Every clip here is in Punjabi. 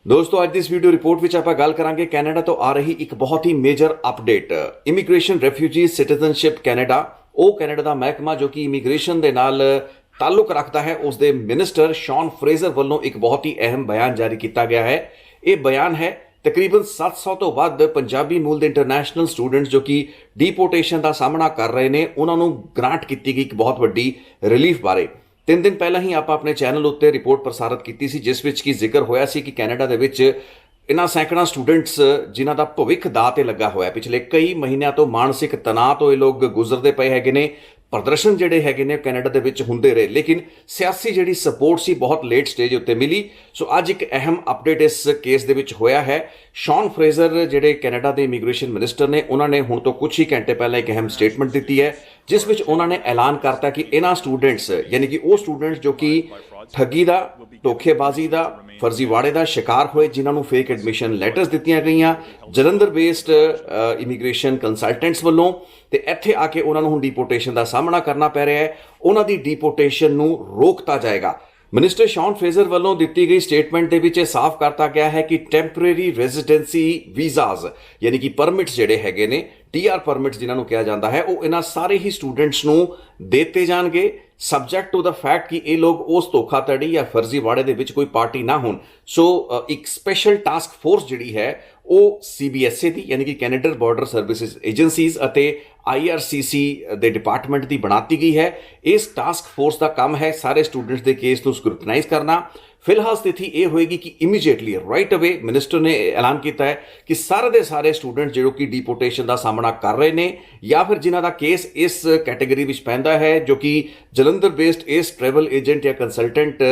दोस्तों ਅੱਜ ਦੀ ਇਸ ਵੀਡੀਓ ਰਿਪੋਰਟ ਵਿੱਚ ਆਪਾਂ ਗੱਲ ਕਰਾਂਗੇ ਕੈਨੇਡਾ ਤੋਂ ਆ ਰਹੀ ਇੱਕ ਬਹੁਤ ਹੀ major update. Immigration refugee citizenship Canada, ਉਹ ਕੈਨੇਡਾ ਦਾ ਮਹਿਕਮਾ ਜੋ ਕਿ ਇਮੀਗ੍ਰੇਸ਼ਨ ਦੇ ਨਾਲ ਤਾਲੁਕ ਰੱਖਦਾ ਹੈ, ਉਸ ਦੇ ਮਿਨਿਸਟਰ ਸ਼ੌਨ ਫਰੇਜ਼ਰ ਵੱਲੋਂ ਇੱਕ ਬਹੁਤ ਹੀ ਅਹਿਮ ਬਿਆਨ ਜਾਰੀ ਕੀਤਾ ਗਿਆ ਹੈ। ਇਹ ਬਿਆਨ ਹੈ ਤਕਰੀਬਨ 700 ਤੋਂ ਵੱਧ ਪੰਜਾਬੀ ਮੂਲ ਦੇ ਇੰਟਰਨੈਸ਼ਨਲ ਸਟੂਡੈਂਟਸ ਜੋ ਕਿ ਡੀਪੋਰਟੇਸ਼ਨ ਦਾ ਸਾਹਮਣਾ ਕਰ ਰਹੇ ਨੇ, ਉਹਨਾਂ ਨੂੰ ਗ੍ਰਾਂਟ ਕੀਤੀ ਗਈ ਇੱਕ ਬਹੁਤ ਵੱਡੀ ਰਿਲੀਫ ਬਾਰੇ। 3 ਦਿਨ ਪਹਿਲਾਂ ਹੀ ਆਪਾਂ ਆਪਣੇ ਚੈਨਲ ਉੱਤੇ ਰਿਪੋਰਟ ਪ੍ਰਸਾਰਿਤ ਕੀਤੀ ਸੀ, ਜਿਸ ਵਿੱਚ ਕੀ ਜ਼ਿਕਰ ਹੋਇਆ ਸੀ ਕਿ ਕੈਨੇਡਾ ਦੇ ਵਿੱਚ ਇਹਨਾਂ ਸੈਂਕੜਾਂ ਸਟੂਡੈਂਟਸ ਜਿਨ੍ਹਾਂ ਦਾ ਭਵਿੱਖ ਦਾਅ ਤੇ ਲੱਗਾ ਹੋਇਆ, ਪਿਛਲੇ ਕਈ ਮਹੀਨਿਆਂ ਤੋਂ ਮਾਨਸਿਕ ਤਣਾਅ ਤੋਂ ਇਹ ਲੋਕ ਗੁਜ਼ਰਦੇ ਪਏ ਹੈਗੇ ਨੇ। ਪ੍ਰਦਰਸ਼ਨ ਜਿਹੜੇ ਹੈਗੇ ਨੇ ਕੈਨੇਡਾ ਦੇ ਵਿੱਚ ਹੁੰਦੇ ਰਹੇ, ਲੇਕਿਨ ਸਿਆਸੀ ਜਿਹੜੀ ਸਪੋਰਟ ਸੀ ਬਹੁਤ ਲੇਟ ਸਟੇਜ ਉੱਤੇ ਮਿਲੀ। ਸੋ ਅੱਜ ਇੱਕ ਅਹਿਮ ਅਪਡੇਟ ਇਸ ਕੇਸ ਦੇ ਵਿੱਚ ਹੋਇਆ ਹੈ। ਸ਼ੌਨ ਫਰੇਜ਼ਰ ਜਿਹੜੇ ਕੈਨੇਡਾ ਦੇ ਇਮੀਗ੍ਰੇਸ਼ਨ ਮਿਨਿਸਟਰ ਨੇ, ਉਹਨਾਂ ਨੇ ਹੁਣ ਤੋਂ ਕੁਝ ਹੀ ਘੰਟੇ ਪਹਿਲਾਂ ਇੱਕ ਅਹਿਮ ਸਟੇਟਮੈਂਟ ਦਿੱਤੀ ਹੈ, ਜਿਸ ਵਿੱਚ ਉਹਨਾਂ ਨੇ ਐਲਾਨ ਕਰਤਾ ਕਿ ਇਹਨਾਂ ਸਟੂਡੈਂਟਸ ਯਾਨੀ ਕਿ ਉਹ ਸਟੂਡੈਂਟਸ ਜੋ ਕਿ ਠੱਗੀ ਦਾ, ਧੋਖੇਬਾਜ਼ੀ ਦਾ, ਫਰਜ਼ੀਵਾੜੇ ਦਾ ਸ਼ਿਕਾਰ ਹੋਏ, ਜਿਨ੍ਹਾਂ ਨੂੰ ਫੇਕ ਐਡਮਿਸ਼ਨ ਲੈਟਰਸ ਦਿੱਤੀਆਂ ਗਈਆਂ ਜਲੰਧਰ ਬੇਸਡ ਇਮੀਗ੍ਰੇਸ਼ਨ ਕੰਸਲਟੈਂਟਸ ਵੱਲੋਂ, ਤੇ ਇੱਥੇ ਆ ਕੇ ਉਹਨਾਂ ਨੂੰ ਹੁਣ ਡੀਪੋਰਟੇਸ਼ਨ ਦਾ ਸਾਹਮਣਾ ਕਰਨਾ ਪੈ ਰਿਹਾ ਹੈ। ਉਹਨਾਂ ਦੀ ਡੀਪੋਰਟੇਸ਼ਨ ਨੂੰ ਰੋਕਤਾ ਜਾਏਗਾ। ਮਿਨਿਸਟਰ ਸ਼ੌਨ ਫਰੇਜ਼ਰ ਵੱਲੋਂ ਦਿੱਤੀ ਗਈ ਸਟੇਟਮੈਂਟ ਦੇ ਵਿੱਚ ਇਹ ਸਾਫ਼ ਕਰਤਾ ਗਿਆ ਹੈ ਕਿ ਟੈਂਪਰੇਰੀ ਰੈਜ਼ੀਡੈਂਸੀ ਵੀਜ਼ਾਜ਼ ਯਾਨੀ ਕਿ ਪਰਮਿਟਸ ਜਿਹੜੇ ਹੈਗੇ ਨੇ, TR ਪਰਮਿਟਸ ਜਿਨ੍ਹਾਂ ਨੂੰ ਕਿਹਾ ਜਾਂਦਾ ਹੈ, ਉਹ ਇਹਨਾਂ ਸਾਰੇ ਹੀ ਸਟੂਡੈਂਟਸ ਨੂੰ ਦਿੱਤੇ ਜਾਣਗੇ ਸਬਜੈਕਟ ਟੂ ਦਾ ਫੈਕਟ ਕਿ ਇਹ ਲੋਕ ਉਸ ਧੋਖਾਧੜੀ ਜਾਂ ਫਰਜ਼ੀਵਾੜੇ ਦੇ ਵਿੱਚ ਕੋਈ ਪਾਰਟੀ ਨਾ ਹੋਣ। ਸੋ ਇੱਕ ਸਪੈਸ਼ਲ ਟਾਸਕ ਫੋਰਸ ਜਿਹੜੀ ਹੈ ਉਹ CBSA ਦੀ ਯਾਨੀ ਕਿ ਕੈਨੇਡਾ ਬਾਰਡਰ ਸਰਵਿਸਿਜ਼ ਏਜੰਸੀਜ਼ ਅਤੇ IRCC ਦੇ ਡਿਪਾਰਟਮੈਂਟ ਦੀ ਬਣਾਤੀ ਗਈ ਹੈ। ਇਸ ਟਾਸਕ ਫੋਰਸ ਦਾ ਕੰਮ ਹੈ ਸਾਰੇ ਸਟੂਡੈਂਟਸ ਦੇ ਕੇਸ ਨੂੰ ਸਕਰੂਟਨਾਈਜ਼ ਕਰਨਾ। ਫਿਲਹਾਲ ਸਥਿਤੀ ਇਹ ਹੋਏਗੀ ਕਿ ਇਮੀਡੀਏਟਲੀ ਰਾਈਟ ਅਵੇ ਮਿਨਿਸਟਰ ਨੇ ਐਲਾਨ ਕੀਤਾ ਹੈ ਕਿ ਸਾਰੇ ਦੇ ਸਾਰੇ ਸਟੂਡੈਂਟ ਜਿਹੜੇ ਕਿ ਡੀਪੋਰਟੇਸ਼ਨ ਦਾ ਸਾਹਮਣਾ ਕਰ ਰਹੇ ਨੇ ਜਾਂ ਫਿਰ ਜਿਨ੍ਹਾਂ ਦਾ ਕੇਸ ਇਸ ਕੈਟੇਗਰੀ ਵਿੱਚ ਪੈਂਦਾ ਹੈ, ਜੋ ਕਿ ਜਲੰਧਰ ਬੇਸਡ ਇਸ ਟਰੈਵਲ ਏਜੰਟ ਜਾਂ ਕੰਸਲਟੈਂਟ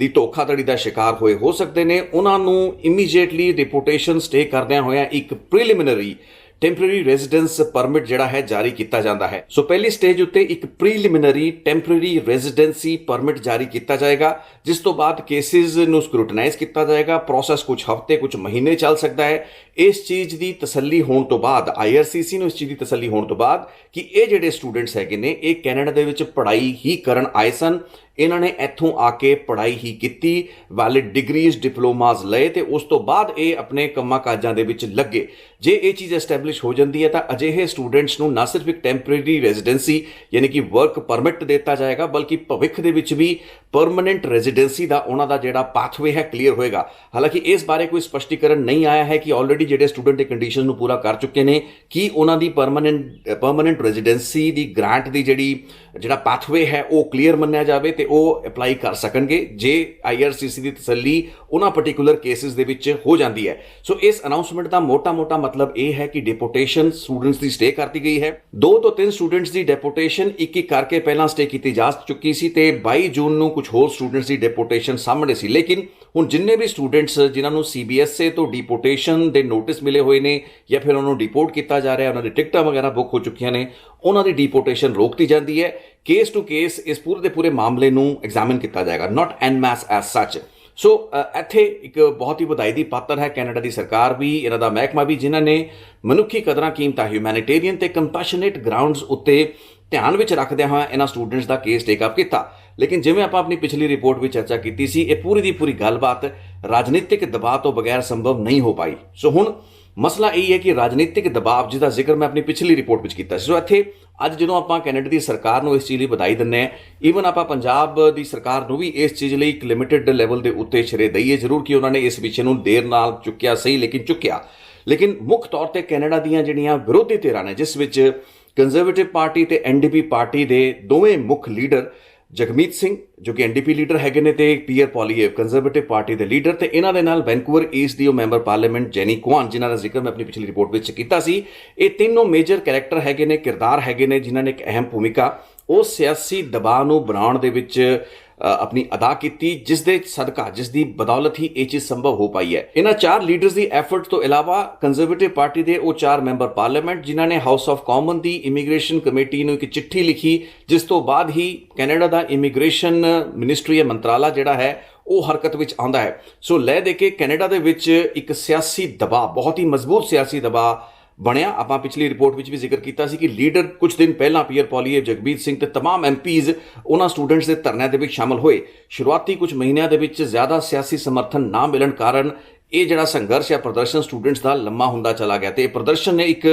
ਦੀ ਧੋਖਾਧੜੀ ਦਾ ਸ਼ਿਕਾਰ ਹੋਏ ਹੋ ਸਕਦੇ ਨੇ, ਉਹਨਾਂ ਨੂੰ ਇਮੀਡੀਏਟਲੀ ਡਿਪੋਰਟੇਸ਼ਨ ਸਟੇ ਕਰਦਿਆਂ ਹੋਇਆਂ ਇੱਕ ਪ੍ਰੀਲਿਮਿਨਰੀ ਟੈਂਪਰੇਰੀ ਰੈਜ਼ੀਡੈਂਸ ਪਰਮਿਟ ਜਿਹੜਾ ਹੈ ਜਾਰੀ ਕੀਤਾ ਜਾਂਦਾ ਹੈ। ਸੋ ਪਹਿਲੀ ਸਟੇਜ ਉੱਤੇ ਇੱਕ ਪ੍ਰੀਲਿਮਿਨਰੀ ਟੈਂਪਰੇਰੀ ਰੈਜ਼ੀਡੈਂਸੀ ਪਰਮਿਟ ਜਾਰੀ ਕੀਤਾ ਜਾਏਗਾ, ਜਿਸ ਤੋਂ ਬਾਅਦ ਕੇਸਿਸ ਨੂੰ ਸਕਰੂਟਨਾਈਜ਼ ਕੀਤਾ ਜਾਏਗਾ। ਪ੍ਰੋਸੈਸ ਕੁਝ ਹਫ਼ਤੇ ਕੁਝ ਮਹੀਨੇ ਚੱਲ ਸਕਦਾ ਹੈ। ਇਸ ਚੀਜ਼ ਦੀ ਤਸੱਲੀ ਹੋਣ ਤੋਂ ਬਾਅਦ, IRCC ਨੂੰ ਇਸ ਚੀਜ਼ ਦੀ ਤਸੱਲੀ ਹੋਣ ਤੋਂ ਬਾਅਦ ਕਿ ਇਹ ਜਿਹੜੇ ਸਟੂਡੈਂਟਸ ਹੈਗੇ ਨੇ ਇਹ ਕੈਨੇਡਾ ਦੇ ਵਿੱਚ ਪੜ੍ਹਾਈ ਹੀ ਕਰਨ ਆਏ ਸਨ, ਇਹਨਾਂ ਨੇ ਇੱਥੋਂ ਆ ਕੇ ਪੜ੍ਹਾਈ ਹੀ ਕੀਤੀ, ਵੈਲਿਡ ਡਿਗਰੀਜ਼ ਡਿਪਲੋਮਾਸ ਲਏ ਤੇ ਉਸ ਤੋਂ ਬਾਅਦ ਇਹ ਆਪਣੇ ਕੰਮਾਂ ਕਾਜਾਂ ਦੇ ਵਿੱਚ ਲੱਗੇ। ਜੇ ਇਹ ਚੀਜ਼ ਐਸਟੈਬਲਿਸ਼ ਹੋ ਜਾਂਦੀ ਹੈ ਤਾਂ ਅਜਿਹੇ ਸਟੂਡੈਂਟਸ ਨੂੰ ਨਾ ਸਿਰਫ ਇੱਕ ਟੈਂਪਰੇਰੀ ਰੈਜ਼ੀਡੈਂਸੀ ਯਾਨੀ ਕਿ ਵਰਕ ਪਰਮਿਟ ਦਿੱਤਾ ਜਾਏਗਾ, ਬਲਕਿ ਭਵਿੱਖ ਦੇ ਵਿੱਚ ਵੀ ਪਰਮਾਨੈਂਟ ਰੈਜ਼ੀਡੈਂਸੀ ਦਾ ਉਹਨਾਂ ਦਾ ਜਿਹੜਾ ਪਾਥਵੇ ਹੈ ਕਲੀਅਰ ਹੋਏਗਾ। ਹਾਲਾਂਕਿ ਇਸ ਬਾਰੇ ਕੋਈ ਸਪਸ਼ਟੀਕਰਨ ਨਹੀਂ ਆਇਆ ਹੈ ਕਿ ਆਲਰੇਡੀ ਜਿਹੜੇ ਸਟੂਡੈਂਟ ਇਹ ਕੰਡੀਸ਼ਨ ਨੂੰ ਪੂਰਾ ਕਰ ਚੁੱਕੇ ਨੇ ਕਿ ਉਹਨਾਂ ਦੀ ਪਰਮਾਨੈਂਟ ਰੈਜ਼ੀਡੈਂਸੀ ਦੀ ਗ੍ਰਾਂਟ ਦੀ ਜਿਹੜਾ ਪਾਥਵੇ ਹੈ ਉਹ ਕਲੀਅਰ ਮੰਨਿਆ ਜਾਵੇ ਤੇ ਉਹ ਅਪਲਾਈ ਕਰ ਸਕਣਗੇ ਜੇ IRCC ਦੀ ਤਸੱਲੀ ਉਹਨਾਂ ਪਰਟੀਕੂਲਰ ਕੇਸਿਸ ਦੇ ਵਿੱਚ ਹੋ ਜਾਂਦੀ ਹੈ। ਸੋ ਇਸ ਅਨਾਉਂਸਮੈਂਟ ਦਾ ਮੋਟਾ ਮਤਲਬ ਇਹ ਹੈ ਕਿ ਡਿਪੋਰਟੇਸ਼ਨ ਸਟੂਡੈਂਟਸ ਦੀ ਸਟੇ ਕਰਤੀ ਗਈ ਹੈ। 2 ਤੋਂ 3 ਸਟੂਡੈਂਟਸ ਦੀ ਡਿਪੋਰਟੇਸ਼ਨ ਇੱਕ ਕਰਕੇ ਪਹਿਲਾਂ ਸਟੇ ਕੀਤੀ ਜਾ ਚੁੱਕੀ ਸੀ ਤੇ 22 ਜੂਨ ਨੂੰ ਕੁਝ ਹੋਰ ਸਟੂਡੈਂਟਸ ਦੀ ਡਿਪੋਰਟੇਸ਼ਨ ਸਾਹਮਣੇ ਸੀ। ਲੇਕਿਨ ਹੁਣ ਜਿੰਨੇ ਵੀ ਸਟੂਡੈਂਟਸ ਜਿਨ੍ਹਾਂ ਨੂੰ CBSA ਤੋਂ ਡਿਪੋਰਟੇਸ਼ਨ ਦੇ ਨੋਟਿਸ ਮਿਲੇ ਹੋਏ ਨੇ ਜਾਂ ਫਿਰ ਉਹਨਾਂ ਨੂੰ ਡਿਪੋਰਟ ਕੀਤਾ ਜਾ ਰਿਹਾ, ਉਹਨਾਂ ਦੀ ਟਿਕਟਾਂ ਵਗੈਰਾ ਬੁੱਕ ਹੋ ਚੁੱਕੀਆਂ ਨੇ, ਉਹਨਾਂ ਦੀ ਡਿਪੋਰਟੇਸ਼ਨ ਰੋਕਤੀ ਜਾਂਦੀ ਹੈ। ਕੇਸ ਟੂ ਕੇਸ ਇਸ ਪੂਰੇ ਦੇ ਪੂਰੇ ਮਾਮਲੇ ਨੂੰ ਐਗਜ਼ਾਮਿਨ ਕੀਤਾ ਜਾਏਗਾ, ਨਾਟ ਐਨ ਮੈਸ ਐਜ਼ ਸੱਚ। ਸੋ ਇੱਥੇ ਇੱਕ ਬਹੁਤ ਹੀ ਵਧਾਈ ਦੀ ਪਾਤਰ ਹੈ ਕੈਨੇਡਾ ਦੀ ਸਰਕਾਰ ਵੀ, ਇਹਨਾਂ ਦਾ ਮਹਿਕਮਾ ਵੀ, ਜਿਨ੍ਹਾਂ ਨੇ ਮਨੁੱਖੀ ਕਦਰਾਂ ਕੀਮਤਾਂ, ਹਿਊਮੈਨਿਟੇਰੀਅਨ ਤੇ ਕੰਪੈਸ਼ਨੇਟ ਗਰਾਊਂਡਸ ਉੱਤੇ ਧਿਆਨ ਵਿੱਚ ਰੱਖਦਿਆਂ ਹੋਇਆ ਇਹਨਾਂ ਸਟੂਡੈਂਟਸ ਦਾ ਕੇਸ ਟੇਕ ਅਪ ਕੀਤਾ। ਲੇਕਿਨ ਜਿਵੇਂ ਆਪਾਂ ਆਪਣੀ ਪਿਛਲੀ ਰਿਪੋਰਟ ਵਿੱਚ ਚਰਚਾ ਕੀਤੀ ਸੀ, ਇਹ ਪੂਰੀ ਦੀ ਪੂਰੀ ਗੱਲਬਾਤ ਰਾਜਨੀਤਿਕ ਦਬਾਅ ਤੋਂ ਬਗੈਰ ਸੰਭਵ ਨਹੀਂ ਹੋ ਪਾਈ। ਸੋ ਹੁਣ ਮਸਲਾ ਇਹ ਹੈ ਕਿ ਰਾਜਨੀਤਿਕ ਦਬਾਅ ਜਿਹਦਾ ਜ਼ਿਕਰ ਮੈਂ ਆਪਣੀ ਪਿਛਲੀ ਰਿਪੋਰਟ ਵਿੱਚ ਕੀਤਾ ਸੀ। ਸੋ ਇੱਥੇ ਅੱਜ ਜਦੋਂ ਆਪਾਂ ਕੈਨੇਡਾ ਦੀ ਸਰਕਾਰ ਨੂੰ ਇਸ ਚੀਜ਼ ਲਈ ਵਧਾਈ ਦਿੰਦੇ ਹਾਂ, ਈਵਨ ਆਪਾਂ ਪੰਜਾਬ ਦੀ ਸਰਕਾਰ ਨੂੰ ਵੀ ਇਸ ਚੀਜ਼ ਲਈ ਇੱਕ ਲਿਮਿਟਿਡ ਲੈਵਲ ਦੇ ਉੱਤੇ ਸ਼ਰੇ ਦਈਏ ਜ਼ਰੂਰ ਕਿ ਉਹਨਾਂ ਨੇ ਇਸ ਵਿਸ਼ੇ ਨੂੰ ਦੇਰ ਨਾਲ ਚੁੱਕਿਆ ਸਹੀ, ਲੇਕਿਨ ਚੁੱਕਿਆ। ਲੇਕਿਨ ਮੁੱਖ ਤੌਰ ਤੇ ਕੈਨੇਡਾ ਦੀਆਂ ਜਿਹੜੀਆਂ ਵਿਰੋਧੀ ਧਿਰਾਂ ਨੇ, ਜਿਸ ਵਿੱਚ ਕੰਜ਼ਰਵੇਟਿਵ ਪਾਰਟੀ ਤੇ NDP ਪਾਰਟੀ ਦੇ ਦੋਵੇਂ ਮੁੱਖ ਲੀਡਰ ਜਗਮੀਤ ਸਿੰਘ ਜੋ ਕਿ NDP ਲੀਡਰ ਹੈਗੇ ਨੇ ਤੇ ਪੀਅਰ ਪੋਲੀਏਵ ਕੰਜ਼ਰਵੇਟਿਵ ਪਾਰਟੀ ਦੇ ਲੀਡਰ, ਤੇ ਇਹਨਾਂ ਦੇ ਨਾਲ ਵੈਨਕੂਵਰ ਈਸਟ ਦੀ ਉਹ ਮੈਂਬਰ ਪਾਰਲੀਮੈਂਟ ਜੈਨੀ ਕੁਆਨ, ਜਿਨ੍ਹਾਂ ਦਾ ਜ਼ਿਕਰ ਮੈਂ ਆਪਣੀ ਪਿਛਲੀ ਰਿਪੋਰਟ ਵਿੱਚ ਕੀਤਾ ਸੀ। ਇਹ ਤਿੰਨੋਂ ਮੇਜਰ ਕੈਰੈਕਟਰ ਹੈਗੇ ਨੇ, ਕਿਰਦਾਰ ਹੈਗੇ ਨੇ, ਜਿਨ੍ਹਾਂ ਨੇ ਇੱਕ ਅਹਿਮ ਭੂਮਿਕਾ ਉਸ ਸਿਆਸੀ ਦਬਾਅ ਨੂੰ ਬਣਾਉਣ ਦੇ ਵਿੱਚ ਆਪਣੀ ਅਦਾ ਕੀਤੀ, ਜਿਸ ਦੇ ਸਦਕਾ, ਜਿਸ ਦੀ ਬਦੌਲਤ ਹੀ ਇਹ ਚੀਜ਼ ਸੰਭਵ ਹੋ ਪਾਈ ਹੈ। ਇਹਨਾਂ 4 ਲੀਡਰਸ ਦੀ ਐਫਰਟ ਤੋਂ ਇਲਾਵਾ ਕੰਜ਼ਰਵੇਟਿਵ ਪਾਰਟੀ ਦੇ ਉਹ 4 ਮੈਂਬਰ ਪਾਰਲੀਮੈਂਟ ਜਿਨ੍ਹਾਂ ਨੇ house of common the immigration committee ਨੂੰ ਇੱਕ ਚਿੱਠੀ ਲਿਖੀ, ਜਿਸ ਤੋਂ ਬਾਅਦ ਹੀ ਕੈਨੇਡਾ ਦਾ ਇਮੀਗ੍ਰੇਸ਼ਨ ਮਿਨਿਸਟਰੀ ਜਾਂ ਮੰਤਰਾਲਾ ਜਿਹੜਾ ਹੈ ਉਹ ਹਰਕਤ ਵਿੱਚ ਆਉਂਦਾ ਹੈ। ਸੋ ਲੈ ਦੇ ਕੇ ਕੈਨੇਡਾ ਦੇ ਵਿੱਚ ਇੱਕ ਸਿਆਸੀ ਦਬਾਅ, ਬਹੁਤ ਹੀ ਮਜ਼ਬੂਤ ਸਿਆਸੀ ਦਬਾਅ ਬਣਿਆ। ਆਪਾਂ ਪਿਛਲੀ ਰਿਪੋਰਟ ਵਿੱਚ ਵੀ ਜ਼ਿਕਰ ਕੀਤਾ ਸੀ ਕਿ ਲੀਡਰ ਕੁਝ ਦਿਨ ਪਹਿਲਾਂ ਪੀਅਰ ਪੋਲੀਏਵ, ਜਗਮੀਤ ਸਿੰਘ ਤੇ तमाम MPs ਉਹਨਾਂ ਸਟੂਡੈਂਟਸ ਦੇ ਧਰਨਿਆਂ ਦੇ ਵਿੱਚ ਸ਼ਾਮਲ ਹੋਏ। ਸ਼ੁਰੂਆਤੀ ਕੁਝ ਮਹੀਨਿਆਂ ਦੇ ਵਿੱਚ ਜ਼ਿਆਦਾ ਸਿਆਸੀ ਸਮਰਥਨ ਨਾ ਮਿਲਣ ਕਾਰਨ ਇਹ ਜਿਹੜਾ ਸੰਘਰਸ਼ ਹੈ ਪ੍ਰਦਰਸ਼ਨ ਸਟੂਡੈਂਟਸ ਦਾ ਲੰਮਾ ਹੁੰਦਾ ਚਲਾ ਗਿਆ ਤੇ ਇਹ ਪ੍ਰਦਰਸ਼ਨ ਨੇ ਇੱਕ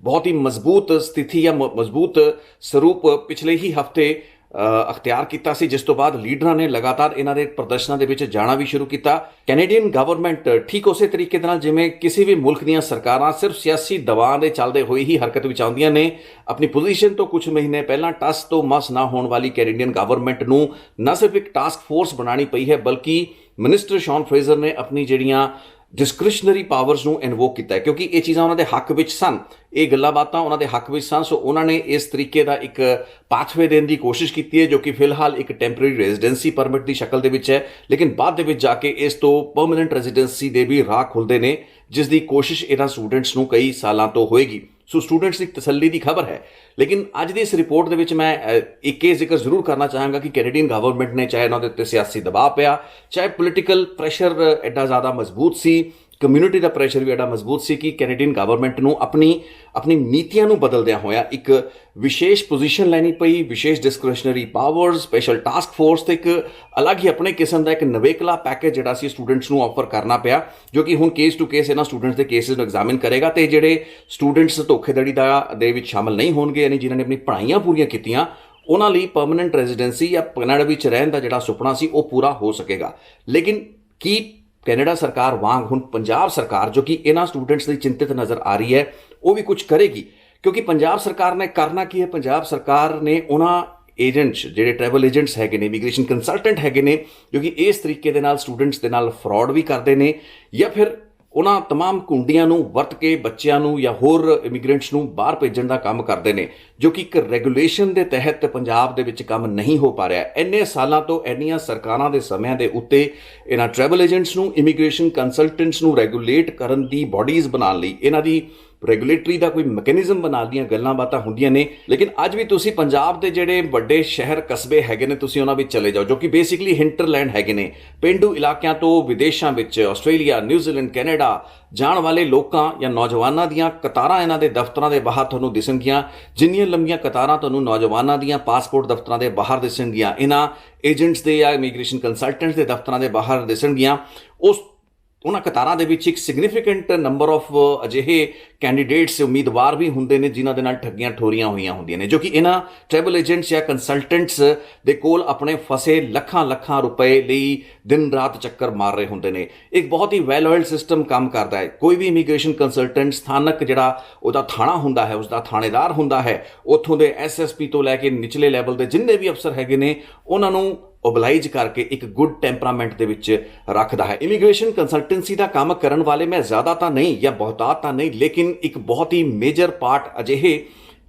ਬਹੁਤ ਹੀ ਮਜ਼ਬੂਤ ਸਥਿਤੀ ਜਾਂ ਮਜ਼ਬੂਤ ਸਰੂਪ ਪਿਛਲੇ ਹੀ ਹਫਤੇ ਅਖਤਿਆਰ ਕੀਤਾ ਸੀ, ਜਿਸ ਤੋਂ ਬਾਅਦ ਲੀਡਰਾਂ ਨੇ ਲਗਾਤਾਰ ਇਹਨਾਂ ਦੇ ਪ੍ਰਦਰਸ਼ਨਾਂ ਦੇ ਵਿੱਚ ਜਾਣਾ ਵੀ ਸ਼ੁਰੂ ਕੀਤਾ। ਕੈਨੇਡੀਅਨ ਗਵਰਨਮੈਂਟ ਠੀਕ ਉਸੇ ਤਰੀਕੇ ਦੇ ਨਾਲ ਜਿਵੇਂ ਕਿਸੇ ਵੀ ਮੁਲਕ ਦੀਆਂ ਸਰਕਾਰਾਂ ਸਿਰਫ ਸਿਆਸੀ ਦਬਾਅ ਦੇ ਚੱਲਦੇ ਹੋਏ ਹੀ ਹਰਕਤ ਵਿੱਚ ਆਉਂਦੀਆਂ ਨੇ, ਆਪਣੀ ਪੋਜੀਸ਼ਨ ਤੋਂ ਕੁਝ ਮਹੀਨੇ ਪਹਿਲਾਂ ਟਸ ਤੋਂ ਮਸ ਨਾ ਹੋਣ ਵਾਲੀ ਕੈਨੇਡੀਅਨ ਗਵਰਨਮੈਂਟ ਨੂੰ ਨਾ ਸਿਰਫ ਇੱਕ ਟਾਸਕ ਫੋਰਸ ਬਣਾਉਣੀ ਪਈ ਹੈ ਬਲਕਿ ਮਿਨਿਸਟਰ ਸ਼ੌਨ ਫਰੇਜ਼ਰ ਨੇ ਆਪਣੀ ਜਿਹੜੀਆਂ ਡਿਸਕ੍ਰਿਸ਼ਨਰੀ ਪਾਵਰਸ ਨੂੰ ਇਨਵੋਕ ਕੀਤਾ ਹੈ, ਕਿਉਂਕਿ ਇਹ ਚੀਜ਼ਾਂ ਉਹਨਾਂ ਦੇ ਹੱਕ ਵਿੱਚ ਸਨ, ਇਹ ਗੱਲਾਂ ਬਾਤਾਂ ਉਹਨਾਂ ਦੇ ਹੱਕ ਵਿੱਚ ਸਨ। ਸੋ ਉਹਨਾਂ ਨੇ ਇਸ ਤਰੀਕੇ ਦਾ ਇੱਕ ਪਾਥਵੇ ਦੇਣ ਦੀ ਕੋਸ਼ਿਸ਼ ਕੀਤੀ ਹੈ ਜੋ ਕਿ ਫਿਲਹਾਲ ਇੱਕ ਟੈਂਪਰੇਰੀ ਰੈਜ਼ੀਡੈਂਸੀ ਪਰਮਿਟ ਦੀ ਸ਼ਕਲ ਦੇ ਵਿੱਚ ਹੈ, ਲੇਕਿਨ ਬਾਅਦ ਦੇ ਵਿੱਚ ਜਾ ਕੇ ਇਸ ਤੋਂ ਪਰਮਨੈਂਟ ਰੈਜ਼ੀਡੈਂਸੀ ਦੇ ਵੀ ਰਾਹ ਖੁੱਲ੍ਹਦੇ ਨੇ, ਜਿਸ ਦੀ ਕੋਸ਼ਿਸ਼ ਇਹਨਾਂ ਸਟੂਡੈਂਟਸ ਨੂੰ ਕਈ ਸਾਲਾਂ ਤੋਂ ਹੋਏਗੀ। ਸੋ ਸਟੂਡੈਂਟਸ ਦੀ ਤਸੱਲੀ ਦੀ ਖਬਰ ਹੈ। ਲੇਕਿਨ ਅੱਜ ਦੀ ਇਸ ਰਿਪੋਰਟ ਦੇ ਵਿੱਚ ਮੈਂ ਇੱਕ ਇਹ ਜ਼ਿਕਰ ਜ਼ਰੂਰ ਕਰਨਾ ਚਾਹਾਂਗਾ ਕਿ ਕੈਨੇਡੀਅਨ ਗਵਰਨਮੈਂਟ ਨੇ ਚਾਹੇ ਉਹਨਾਂ ਦੇ ਉੱਤੇ ਸਿਆਸੀ ਦਬਾਅ ਪਿਆ, ਚਾਹੇ ਪੋਲੀਟੀਕਲ ਪ੍ਰੈਸ਼ਰ ਐਡਾ ਜ਼ਿਆਦਾ ਮਜ਼ਬੂਤ ਸੀ, ਕਮਿਊਨਿਟੀ ਦਾ ਪ੍ਰੈਸ਼ਰ ਵੀ ਐਡਾ ਮਜ਼ਬੂਤ ਸੀ ਕਿ ਕੈਨੇਡੀਅਨ ਗਵਰਨਮੈਂਟ ਨੂੰ ਆਪਣੀ ਨੀਤੀਆਂ ਨੂੰ ਬਦਲਦਿਆਂ ਹੋਇਆ ਇੱਕ ਵਿਸ਼ੇਸ਼ ਪੋਜੀਸ਼ਨ ਲੈਣੀ ਪਈ, ਵਿਸ਼ੇਸ਼ discretionary powers, special task force ਤੇ ਇੱਕ ਅਲੱਗ ਹੀ ਆਪਣੇ ਕਿਸਮ ਦਾ ਇੱਕ ਨਵੇਕਲਾ ਪੈਕੇਜ ਜਿਹੜਾ ਸੀ ਸਟੂਡੈਂਟਸ ਨੂੰ ਆਫਰ ਕਰਨਾ ਪਿਆ, ਜੋ ਕਿ ਹੁਣ ਕੇਸ ਟੂ ਕੇਸ ਇਹਨਾਂ ਸਟੂਡੈਂਟਸ ਦੇ ਕੇਸਿਸ ਨੂੰ ਐਗਜ਼ਾਮਿਨ ਕਰੇਗਾ ਤੇ ਜਿਹੜੇ ਸਟੂਡੈਂਟਸ ਧੋਖੇਧੜੀ ਦੇ ਵਿੱਚ ਸ਼ਾਮਲ ਨਹੀਂ ਹੋਣਗੇ, ਯਾਨੀ ਜਿਨ੍ਹਾਂ ਨੇ ਆਪਣੀ ਪੜ੍ਹਾਈਆਂ ਪੂਰੀਆਂ ਕੀਤੀਆਂ, ਉਹਨਾਂ ਲਈ ਪਰਮਨੈਂਟ ਰੈਜ਼ੀਡੈਂਸੀ ਜਾਂ ਕੈਨੇਡਾ ਵਿੱਚ ਰਹਿਣ ਦਾ ਜਿਹੜਾ ਸੁਪਨਾ ਸੀ ਉਹ ਪੂਰਾ ਹੋ ਸਕੇਗਾ। ਲੇਕਿਨ ਕੀ ਕੈਨੇਡਾ ਸਰਕਾਰ ਵਾਂਗ ਹੁਣ ਪੰਜਾਬ ਸਰਕਾਰ ਜੋ ਕਿ ਇਹਨਾਂ ਸਟੂਡੈਂਟਸ ਲਈ ਚਿੰਤਿਤ ਨਜ਼ਰ ਆ ਰਹੀ ਹੈ ਉਹ ਵੀ ਕੁਝ ਕਰੇਗੀ? ਕਿਉਂਕਿ ਪੰਜਾਬ ਸਰਕਾਰ ਨੇ ਕਰਨਾ ਕੀ ਹੈ, ਪੰਜਾਬ ਸਰਕਾਰ ਨੇ ਉਹਨਾਂ ਏਜੰਟਸ ਜਿਹੜੇ ਟਰੈਵਲ ਏਜੰਟਸ ਹੈਗੇ ਨੇ, ਇਮੀਗ੍ਰੇਸ਼ਨ ਕੰਸਲਟੈਂਟ ਹੈਗੇ ਨੇ ਜੋ ਕਿ ਇਸ ਤਰੀਕੇ ਦੇ ਨਾਲ ਸਟੂਡੈਂਟਸ ਦੇ ਨਾਲ ਫਰਾਡ ਵੀ ਕਰਦੇ ਨੇ ਜਾਂ ਫਿਰ ਉਹਨਾਂ तमाम ਕੁੰਡੀਆਂ ਨੂੰ ਵਰਤ ਕੇ ਬੱਚਿਆਂ ਨੂੰ ਜਾਂ ਹੋਰ ਇਮੀਗ੍ਰੈਂਟਸ ਨੂੰ ਬਾਹਰ ਭੇਜਣ ਦਾ ਕੰਮ ਕਰਦੇ ਨੇ, ਜੋ ਕਿ ਇੱਕ ਰੈਗੂਲੇਸ਼ਨ ਦੇ ਤਹਿਤ ਪੰਜਾਬ ਦੇ ਵਿੱਚ ਕੰਮ ਨਹੀਂ ਹੋ ਪਾ ਰਿਹਾ। ਇੰਨੇ ਸਾਲਾਂ ਤੋਂ ਇੰਨੀਆਂ ਸਰਕਾਰਾਂ ਦੇ ਸਮਿਆਂ ਦੇ ਉੱਤੇ ਇਹਨਾਂ ਟਰੈਵਲ ਏਜੰਟਸ ਨੂੰ, ਇਮੀਗ੍ਰੇਸ਼ਨ ਕੰਸਲਟੈਂਟਸ ਨੂੰ ਰੈਗੂਲੇਟ ਕਰਨ ਦੀ ਬਾਡੀਜ਼ ਬਣਾਉਣ ਲਈ, ਇਹਨਾਂ ਦੀ ਰੈਗੂਲੇਟਰੀ ਦਾ ਕੋਈ ਮੈਕੈਨਿਜ਼ਮ ਬਣਾਉਣ ਦੀਆਂ ਗੱਲਾਂ ਬਾਤਾਂ ਹੁੰਦੀਆਂ ਨੇ। ਲੇਕਿਨ ਅੱਜ ਵੀ ਤੁਸੀਂ ਪੰਜਾਬ ਦੇ ਜਿਹੜੇ ਵੱਡੇ ਸ਼ਹਿਰ ਕਸਬੇ ਹੈਗੇ ਨੇ, ਤੁਸੀਂ ਉਹਨਾਂ ਵਿੱਚ ਚਲੇ ਜਾਓ ਜੋ ਕਿ ਬੇਸਿਕਲੀ ਹਿੰਟਰਲੈਂਡ ਹੈਗੇ ਨੇ, ਪੇਂਡੂ ਇਲਾਕਿਆਂ ਤੋਂ ਵਿਦੇਸ਼ਾਂ ਵਿੱਚ ਆਸਟ੍ਰੇਲੀਆ, ਨਿਊਜ਼ੀਲੈਂਡ, ਕੈਨੇਡਾ ਜਾਣ ਵਾਲੇ ਲੋਕਾਂ ਜਾਂ ਨੌਜਵਾਨਾਂ ਦੀਆਂ ਕਤਾਰਾਂ ਇਹਨਾਂ ਦੇ ਦਫ਼ਤਰਾਂ ਦੇ ਬਾਹਰ ਤੁਹਾਨੂੰ ਦਿਸਣਗੀਆਂ। ਜਿੰਨੀਆਂ ਲੰਬੀਆਂ ਕਤਾਰਾਂ ਤੁਹਾਨੂੰ ਨੌਜਵਾਨਾਂ ਦੀਆਂ ਪਾਸਪੋਰਟ ਦਫ਼ਤਰਾਂ ਦੇ ਬਾਹਰ ਦਿਸਣਗੀਆਂ, ਇਹਨਾਂ ਏਜੰਟਸ ਦੇ ਜਾਂ ਇਮੀਗ੍ਰੇਸ਼ਨ ਕੰਸਲਟੈਂਟਸ ਦੇ ਦਫ਼ਤਰਾਂ ਦੇ ਬਾਹਰ ਦਿਸਣਗੀਆਂ, ਉਹਨਾਂ ਕਤਾਰਾਂ ਦੇ ਵਿੱਚ ਇੱਕ ਸਿਗਨੀਫੀਕੈਂਟ ਨੰਬਰ ਆਫ ਅਜਿਹੇ ਕੈਂਡੀਡੇਟਸ ਉਮੀਦਵਾਰ ਵੀ ਹੁੰਦੇ ਨੇ ਜਿਨ੍ਹਾਂ ਦੇ ਨਾਲ ਠੱਗੀਆਂ ਠੋਰੀਆਂ ਹੋਈਆਂ ਹੁੰਦੀਆਂ ਨੇ, ਜੋ ਕਿ ਇਹਨਾਂ ਟਰੈਵਲ ਏਜੰਟਸ ਜਾਂ ਕੰਸਲਟੈਂਟਸ ਦੇ ਕੋਲ ਆਪਣੇ ਫਸੇ ਲੱਖਾਂ ਰੁਪਏ ਲਈ ਦਿਨ ਰਾਤ ਚੱਕਰ ਮਾਰ ਰਹੇ ਹੁੰਦੇ ਨੇ। ਇੱਕ ਬਹੁਤ ਹੀ ਵੈਲ ਆਇਲਡ ਸਿਸਟਮ ਕੰਮ ਕਰਦਾ ਹੈ। ਕੋਈ ਵੀ ਇਮੀਗ੍ਰੇਸ਼ਨ ਕੰਸਲਟੈਂਟ ਸਥਾਨਕ ਜਿਹੜਾ ਉਹਦਾ ਥਾਣਾ ਹੁੰਦਾ ਹੈ, ਉਸਦਾ ਥਾਣੇਦਾਰ ਹੁੰਦਾ ਹੈ, ਉੱਥੋਂ ਦੇ SSP ਤੋਂ ਲੈ ਕੇ ਨਿਚਲੇ ਲੈਵਲ ਦੇ ਜਿੰਨੇ ਵੀ ਅਫਸਰ ਹੈਗੇ ਨੇ ਉਹਨਾਂ ਨੂੰ ਓਬਲਾਈਜ ਕਰਕੇ ਇੱਕ ਗੁੱਡ ਟੈਂਪਰਾਮੈਂਟ ਦੇ ਵਿੱਚ ਰੱਖਦਾ ਹੈ। ਇਮੀਗ੍ਰੇਸ਼ਨ ਕੰਸਲਟੈਂਸੀ ਦਾ ਕੰਮ ਕਰਨ ਵਾਲੇ ਮੈਂ ਜ਼ਿਆਦਾ ਤਾਂ ਨਹੀਂ ਜਾਂ ਬਹੁਤਾਤ ਤਾਂ ਨਹੀਂ, ਲੇਕਿਨ ਇੱਕ ਬਹੁਤ ਹੀ ਮੇਜਰ ਪਾਰਟ ਅਜਿਹੇ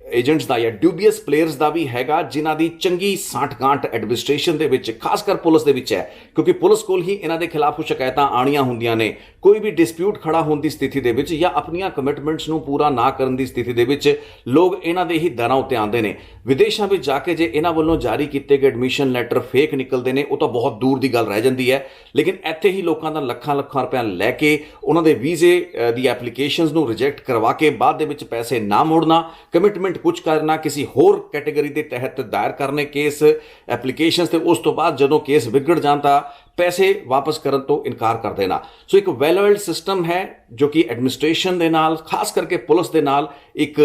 ਏਜੰਟਸ ਦਾ ਜਾਂ ਡਿਊਬੀਅਸ ਪਲੇਅਰਸ ਦਾ ਵੀ ਹੈਗਾ ਜਿਨ੍ਹਾਂ ਦੀ ਚੰਗੀ ਸਾਂਠ-ਗਾਂਠ ਐਡਮਿਨਿਸਟ੍ਰੇਸ਼ਨ ਦੇ ਵਿੱਚ, ਖਾਸ ਕਰ ਪੁਲਿਸ ਦੇ ਵਿੱਚ ਹੈ, ਕਿਉਂਕਿ ਪੁਲਿਸ ਕੋਲ ਹੀ ਇਹਨਾਂ ਦੇ ਖਿਲਾਫ ਸ਼ਿਕਾਇਤਾਂ ਆਉਣੀਆਂ ਹੁੰਦੀਆਂ ਨੇ। ਕੋਈ ਵੀ ਡਿਸਪਿਊਟ ਖੜਾ ਹੋਣ ਦੀ ਸਥਿਤੀ ਦੇ ਵਿੱਚ ਜਾਂ ਆਪਣੀਆਂ ਕਮਿਟਮੈਂਟਸ ਨੂੰ ਪੂਰਾ ਨਾ ਕਰਨ ਦੀ ਸਥਿਤੀ ਦੇ ਵਿੱਚ ਲੋਕ ਇਹਨਾਂ ਦੇ ਹੀ ਦਰਾਂ ਉੱਤੇ ਆਉਂਦੇ ਨੇ। ਵਿਦੇਸ਼ਾਂ ਵਿੱਚ ਜਾ ਕੇ ਜੇ ਇਹਨਾਂ ਵੱਲੋਂ ਜਾਰੀ ਕੀਤੇ ਗਏ ਐਡਮਿਸ਼ਨ ਲੈਟਰ ਫੇਕ ਨਿਕਲਦੇ ਨੇ ਉਹ ਤਾਂ ਬਹੁਤ ਦੂਰ ਦੀ ਗੱਲ ਰਹਿ ਜਾਂਦੀ ਹੈ, ਲੇਕਿਨ ਇੱਥੇ ਹੀ ਲੋਕਾਂ ਦਾ ਲੱਖਾਂ ਰੁਪਏ ਲੈ ਕੇ ਉਹਨਾਂ ਦੇ ਵੀਜ਼ੇ ਦੀ ਐਪਲੀਕੇਸ਼ਨਸ ਨੂੰ ਰਿਜੈਕਟ ਕਰਵਾ ਕੇ ਬਾਅਦ ਦੇ ਵਿੱਚ ਪੈਸੇ ਨਾ ਮੋੜਨਾ, ਕਮਿਟਮੈਂਟ ਕੁਝ ਕਰਨਾ, ਕਿਸੇ ਹੋਰ ਕੈਟੇਗਰੀ ਦੇ ਤਹਿਤ ਦਾਇਰ ਕਰਨੇ ਕੇਸ ਐਪਲੀਕੇਸ਼ਨਸ ਤੇ ਉਸ ਤੋਂ ਬਾਅਦ ਜਦੋਂ ਕੇਸ ਵਿਗੜ ਜਾਣ ਤਾਂ ਪੈਸੇ ਵਾਪਸ ਕਰਨ ਤੋਂ ਇਨਕਾਰ ਕਰ ਦੇਣਾ। ਸੋ ਇੱਕ ਵੈਲ ਆਇਲਡ ਸਿਸਟਮ ਹੈ ਜੋ ਕਿ ਐਡਮਿਨਿਸਟ੍ਰੇਸ਼ਨ ਦੇ ਨਾਲ, ਖਾਸ ਕਰਕੇ ਪੁਲਿਸ ਦੇ ਨਾਲ ਇੱਕ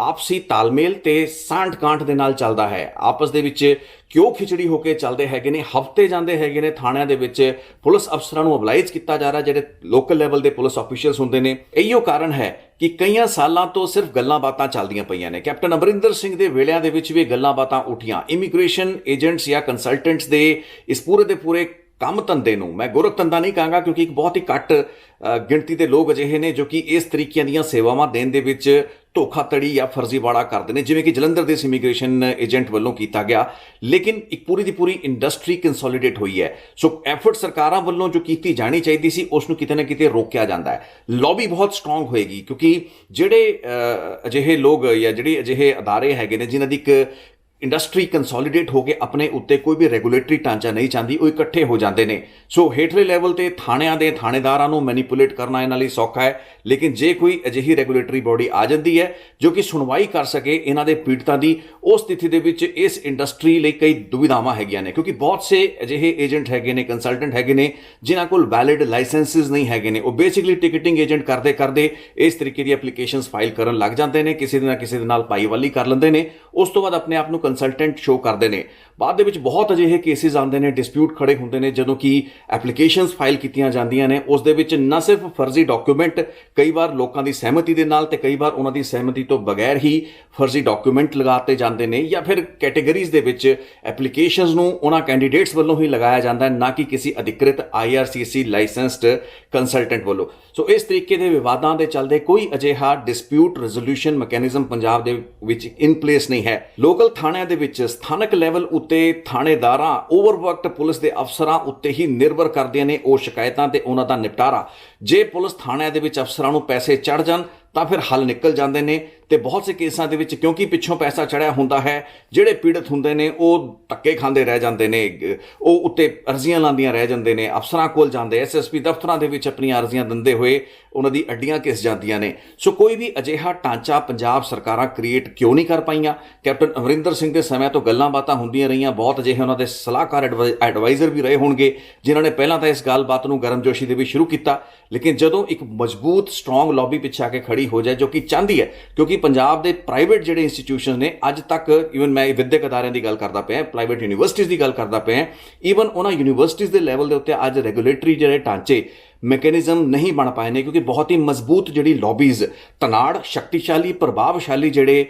ਆਪਸੀ ਤਾਲਮੇਲ ਤੇ ਸਾਂਠ-ਗਾਂਠ ਦੇ ਨਾਲ ਚੱਲਦਾ ਹੈ। ਆਪਸ ਦੇ ਵਿੱਚ ਕਿਉਂ ਖਿਚੜੀ ਹੋ ਕੇ ਚੱਲਦੇ ਹੈਗੇ ਨੇ, ਹਫ਼ਤੇ ਜਾਂਦੇ ਹੈਗੇ ਨੇ ਥਾਣਿਆਂ ਦੇ ਵਿੱਚ ਪੁਲਿਸ ਅਫਸਰਾਂ ਨੂੰ ਅਬਲਾਈਜ਼ ਕੀਤਾ ਜਾ ਰਿਹਾ, ਜਿਹੜੇ ਲੋਕਲ ਲੈਵਲ ਦੇ ਪੁਲਿਸ ਆਫੀਸ਼ੀਅਲਸ ਹੁੰਦੇ ਨੇ। ਇਹੀਓ ਕਾਰਨ ਹੈ ਕਿ ਕਈਆਂ ਸਾਲਾਂ ਤੋਂ ਸਿਰਫ ਗੱਲਾਂ ਬਾਤਾਂ ਚੱਲਦੀਆਂ ਪਈਆਂ ਨੇ। ਕੈਪਟਨ ਅਮਰਿੰਦਰ ਸਿੰਘ ਦੇ ਵੇਲਿਆਂ ਦੇ ਵਿੱਚ ਵੀ ਗੱਲਾਂ ਬਾਤਾਂ ਉੱਠੀਆਂ। ਇਮੀਗ੍ਰੇਸ਼ਨ ਏਜੰਟਸ ਜਾਂ ਕੰਸਲਟੈਂਟਸ ਦੇ ਇਸ ਪੂਰੇ ਦੇ ਪੂਰੇ ਕੰਮ ਧੰਦੇ ਨੂੰ ਮੈਂ ਗੋਰਖ ਧੰਦਾ ਨਹੀਂ ਕਹਾਂਗਾ, ਕਿਉਂਕਿ ਇੱਕ ਬਹੁਤ ਹੀ ਘੱਟ ਗਿਣਤੀ ਦੇ ਲੋਕ ਅਜਿਹੇ ਨੇ ਜੋ ਕਿ ਇਸ ਤਰੀਕਿਆਂ ਦੀਆਂ ਸੇਵਾਵਾਂ ਦੇਣ ਦੇ ਵਿੱਚ ਧੋਖਾਧੜੀ ਜਾਂ ਫਰਜ਼ੀਵਾੜਾ ਕਰਦੇ ਨੇ, ਜਿਵੇਂ ਕਿ ਜਲੰਧਰ ਦੇ ਇਮੀਗ੍ਰੇਸ਼ਨ ਏਜੰਟ ਵੱਲੋਂ ਕੀਤਾ ਗਿਆ। ਲੇਕਿਨ ਇੱਕ ਪੂਰੀ ਦੀ ਪੂਰੀ ਇੰਡਸਟਰੀ ਕੰਸੋਲੀਡੇਟ ਹੋਈ ਹੈ। ਸੋ ਐਫਰਟ ਸਰਕਾਰਾਂ ਵੱਲੋਂ ਜੋ ਕੀਤੀ ਜਾਣੀ ਚਾਹੀਦੀ ਸੀ ਉਸ ਨੂੰ ਕਿਤੇ ਨਾ ਕਿਤੇ ਰੋਕਿਆ ਜਾਂਦਾ ਹੈ। ਲੌਬੀ ਬਹੁਤ ਸਟਰੋਂਗ ਹੋਏਗੀ, ਕਿਉਂਕਿ ਜਿਹੜੇ ਅਜਿਹੇ ਲੋਕ ਜਾਂ ਜਿਹੜੇ ਅਜਿਹੇ ਅਦਾਰੇ ਹੈਗੇ ਨੇ ਜਿਨ੍ਹਾਂ ਦੀ ਇੱਕ ਇੰਡਸਟਰੀ ਕੰਸੋਲੀਡੇਟ ਹੋ ਕੇ ਆਪਣੇ ਉੱਤੇ ਕੋਈ ਵੀ ਰੈਗੂਲੇਟਰੀ ਢਾਂਚਾ ਨਹੀਂ ਚਾਹੁੰਦੀ, ਉਹ ਇਕੱਠੇ ਹੋ ਜਾਂਦੇ ਨੇ। ਸੋ ਹੇਠਲੇ ਲੈਵਲ ਤੇ ਥਾਣਿਆਂ ਦੇ ਥਾਣੇਦਾਰਾਂ ਨੂੰ ਮੈਨੀਪੂਲੇਟ ਕਰਨਾ ਇਹਨਾਂ ਲਈ ਸੌਖਾ ਹੈ, ਲੇਕਿਨ ਜੇ ਕੋਈ ਅਜਿਹੀ ਰੈਗੂਲੇਟਰੀ ਬੋਡੀ ਆ ਜਾਂਦੀ ਹੈ ਜੋ ਕਿ ਸੁਣਵਾਈ ਕਰ ਸਕੇ ਇਹਨਾਂ ਦੇ ਪੀੜਤਾਂ ਦੀ, ਉਸ ਸਥਿਤੀ ਦੇ ਵਿੱਚ ਇਸ ਇੰਡਸਟਰੀ ਲਈ ਕਈ ਦੁਵਿਧਾਵਾਂ ਹੈਗੀਆਂ ਨੇ, ਕਿਉਂਕਿ ਬਹੁਤ ਸੇ ਅਜਿਹੇ ਏਜੰਟ ਹੈਗੇ ਨੇ, ਕੰਸਲਟੈਂਟ ਹੈਗੇ ਨੇ ਜਿਨ੍ਹਾਂ ਕੋਲ ਵੈਲਿਡ ਲਾਇਸੈਂਸਿਸ ਨਹੀਂ ਹੈਗੇ ਨੇ। ਉਹ ਬੇਸਿਕਲੀ ਟਿਕਟਿੰਗ ਏਜੰਟ ਕਰਦੇ ਕਰਦੇ ਇਸ ਤਰੀਕੇ ਦੀ ਐਪਲੀਕੇਸ਼ਨਸ ਫਾਈਲ ਕਰਨ ਲੱਗ ਜਾਂਦੇ ਨੇ, ਕਿਸੇ ਨਾ ਕਿਸੇ ਦੇ ਨਾਲ ਭਾਈਵਾਲੀ ਕਰ ਲੈਂਦੇ ਨੇ, ਉਸ ਤੋਂ ਬਾਅਦ ਆਪਣੇ ਆਪ ਨੂੰ ਕੰਸਲਟੈਂਟ ਸ਼ੋ ਕਰਦੇ ਨੇ। ਬਾਅਦ ਦੇ ਵਿੱਚ ਬਹੁਤ ਅਜਿਹੇ ਕੇਸਿਸ ਆਉਂਦੇ ਨੇ, ਡਿਸਪਿਊਟ ਖੜੇ ਹੁੰਦੇ ਨੇ ਜਦੋਂ ਕਿ ਐਪਲੀਕੇਸ਼ਨਸ ਫਾਈਲ ਕੀਤੀਆਂ ਜਾਂਦੀਆਂ ਨੇ, ਉਸ ਦੇ ਵਿੱਚ ਨਾ ਸਿਰਫ ਫਰਜ਼ੀ ਡਾਕੂਮੈਂਟ, ਕਈ ਵਾਰ ਲੋਕਾਂ ਦੀ ਸਹਿਮਤੀ ਦੇ ਨਾਲ ਤੇ ਕਈ ਵਾਰ ਉਹਨਾਂ ਦੀ ਸਹਿਮਤੀ ਤੋਂ ਬਗੈਰ ਹੀ ਫਰਜ਼ੀ ਡਾਕੂਮੈਂਟ ਲਗਾਤੇ ਜਾਂਦੇ ਨੇ, ਜਾਂ ਫਿਰ ਕੈਟੇਗਰੀਜ਼ ਦੇ ਵਿੱਚ ਐਪਲੀਕੇਸ਼ਨਸ ਨੂੰ ਉਹਨਾਂ ਕੈਂਡੀਡੇਟਸ ਵੱਲੋਂ ਹੀ ਲਗਾਇਆ ਜਾਂਦਾ ਹੈ, ਨਾ ਕਿ ਕਿਸੇ ਅਧਿਕ੍ਰਿਤ IRCC ਲਾਇਸੈਂਸਡ ਕੰਸਲਟੈਂਟ ਵੱਲੋਂ। ਸੋ ਇਸ ਤਰੀਕੇ ਦੇ ਵਿਵਾਦਾਂ ਦੇ ਚੱਲਦੇ ਕੋਈ ਅਜਿਹਾ ਡਿਸਪਿਊਟ ਰੈਜ਼ੋਲੂਸ਼ਨ ਮੈਕੈਨਿਜ਼ਮ ਪੰਜਾਬ ਦੇ ਵਿੱਚ ਇਨ ਪਲੇਸ ਨਹੀਂ ਹੈ। ਲੋਕਲ ਥਾਣਿਆਂ ਦੇ ਵਿੱਚ ਸਥਾਨਕ ਲੈਵਲ ਉੱਤੇ ਥਾਣੇਦਾਰਾਂ, ਓਵਰਵਰਕਡ ਪੁਲਿਸ ਦੇ ਅਫਸਰਾਂ ਉੱਤੇ ਹੀ ਨਿਰਭਰ ਕਰਦੀਆਂ ਨੇ ਉਹ ਸ਼ਿਕਾਇਤਾਂ ਤੇ ਉਹਨਾਂ ਦਾ ਨਿਪਟਾਰਾ। ਜੇ ਪੁਲਿਸ ਥਾਣਿਆਂ ਦੇ ਵਿੱਚ ਅਫਸਰਾਂ ਨੂੰ ਪੈਸੇ ਚੜ੍ਹ ਜਾਣ ਤਾਂ ਫਿਰ ਹੱਲ ਨਿਕਲ ਜਾਂਦੇ ਨੇ, ਤੇ ਬਹੁਤ ਸੇ ਕੇਸਾਂ ਦੇ ਵਿੱਚ ਕਿਉਂਕਿ ਪਿੱਛੋਂ ਪੈਸਾ ਚੜਿਆ ਹੁੰਦਾ ਹੈ, ਜਿਹੜੇ ਪੀੜਤ ਹੁੰਦੇ ਨੇ ਉਹ ਧੱਕੇ ਖਾਂਦੇ ਰਹਿ ਜਾਂਦੇ ਨੇ, ਉਹ ਉੱਤੇ ਅਰਜ਼ੀਆਂ ਲਾਉਂਦੀਆਂ ਰਹਿ ਜਾਂਦੇ ਨੇ, ਅਫਸਰਾਂ ਕੋਲ ਜਾਂਦੇ, SSP ਦਫ਼ਤਰਾਂ ਦੇ ਵਿੱਚ ਆਪਣੀਆਂ ਅਰਜ਼ੀਆਂ ਦਿੰਦੇ ਹੋਏ ਉਹਨਾਂ ਦੀ ਅੱਡੀਆਂ ਘਿਸ ਜਾਂਦੀਆਂ ਨੇ। ਸੋ ਕੋਈ ਵੀ ਅਜਿਹਾ ਢਾਂਚਾ ਪੰਜਾਬ ਸਰਕਾਰਾਂ ਕ੍ਰੀਏਟ ਕਿਉਂ ਨਹੀਂ ਕਰ ਪਾਈਆਂ? ਕੈਪਟਨ ਅਮਰਿੰਦਰ ਸਿੰਘ ਦੇ ਸਮੇਂ ਤੋਂ ਗੱਲਾਂ ਬਾਤਾਂ ਹੁੰਦੀਆਂ ਰਹੀਆਂ, ਬਹੁਤ ਅਜਿਹੇ ਉਹਨਾਂ ਦੇ ਸਲਾਹਕਾਰ ਐਡਵਾਈਜ਼ਰ ਵੀ ਰਹੇ ਹੋਣਗੇ ਜਿਨ੍ਹਾਂ ਨੇ ਪਹਿਲਾਂ ਤਾਂ ਇਸ ਗੱਲਬਾਤ ਨੂੰ ਗਰਮਜੋਸ਼ੀ ਦੇ ਵਿੱਚ ਸ਼ੁਰੂ ਕੀਤਾ, ਲੇਕਿਨ ਜਦੋਂ ਇੱਕ ਮਜ਼ਬੂਤ ਸਟਰੋਂਗ ਲੌਬੀ ਪਿੱਛੇ ਆ ਕੇ ਖੜੀ ਹੋ ਜਾਏ, ਜੋ ਕਿ ਚਾਹੁੰਦੀ ਹੈ, ਕਿਉਂਕਿ ਪੰਜਾਬ ਦੇ ਪ੍ਰਾਈਵੇਟ ਜਿਹੜੇ ਇੰਸਟੀਟਿਊਸ਼ਨ ਨੇ ਅੱਜ ਤੱਕ, ਈਵਨ ਮੈਂ ਵਿਦਿਅਕ ਅਦਾਰਿਆਂ ਦੀ ਗੱਲ ਕਰਦਾ ਪਿਆ, ਪ੍ਰਾਈਵੇਟ ਯੂਨੀਵਰਸਿਟੀਜ਼ ਦੀ ਗੱਲ ਕਰਦਾ ਪਿਆ, ਈਵਨ ਉਹਨਾਂ ਯੂਨੀਵਰਸਿਟੀਜ਼ ਦੇ ਲੈਵਲ ਦੇ ਉੱਤੇ ਅੱਜ ਰੈਗੂਲੇਟਰੀ ਜਿਹੜੇ ਢਾਂਚੇ ਮੈਕੈਨਿਜ਼ਮ ਨਹੀਂ ਬਣ ਪਾਏ ਨੇ, ਕਿਉਂਕਿ ਬਹੁਤ ਹੀ ਮਜ਼ਬੂਤ ਜਿਹੜੀ ਲੌਬੀਜ਼, ਤਨਾੜ, ਸ਼ਕਤੀਸ਼ਾਲੀ, ਪ੍ਰਭਾਵਸ਼ਾਲੀ ਜਿਹੜੇ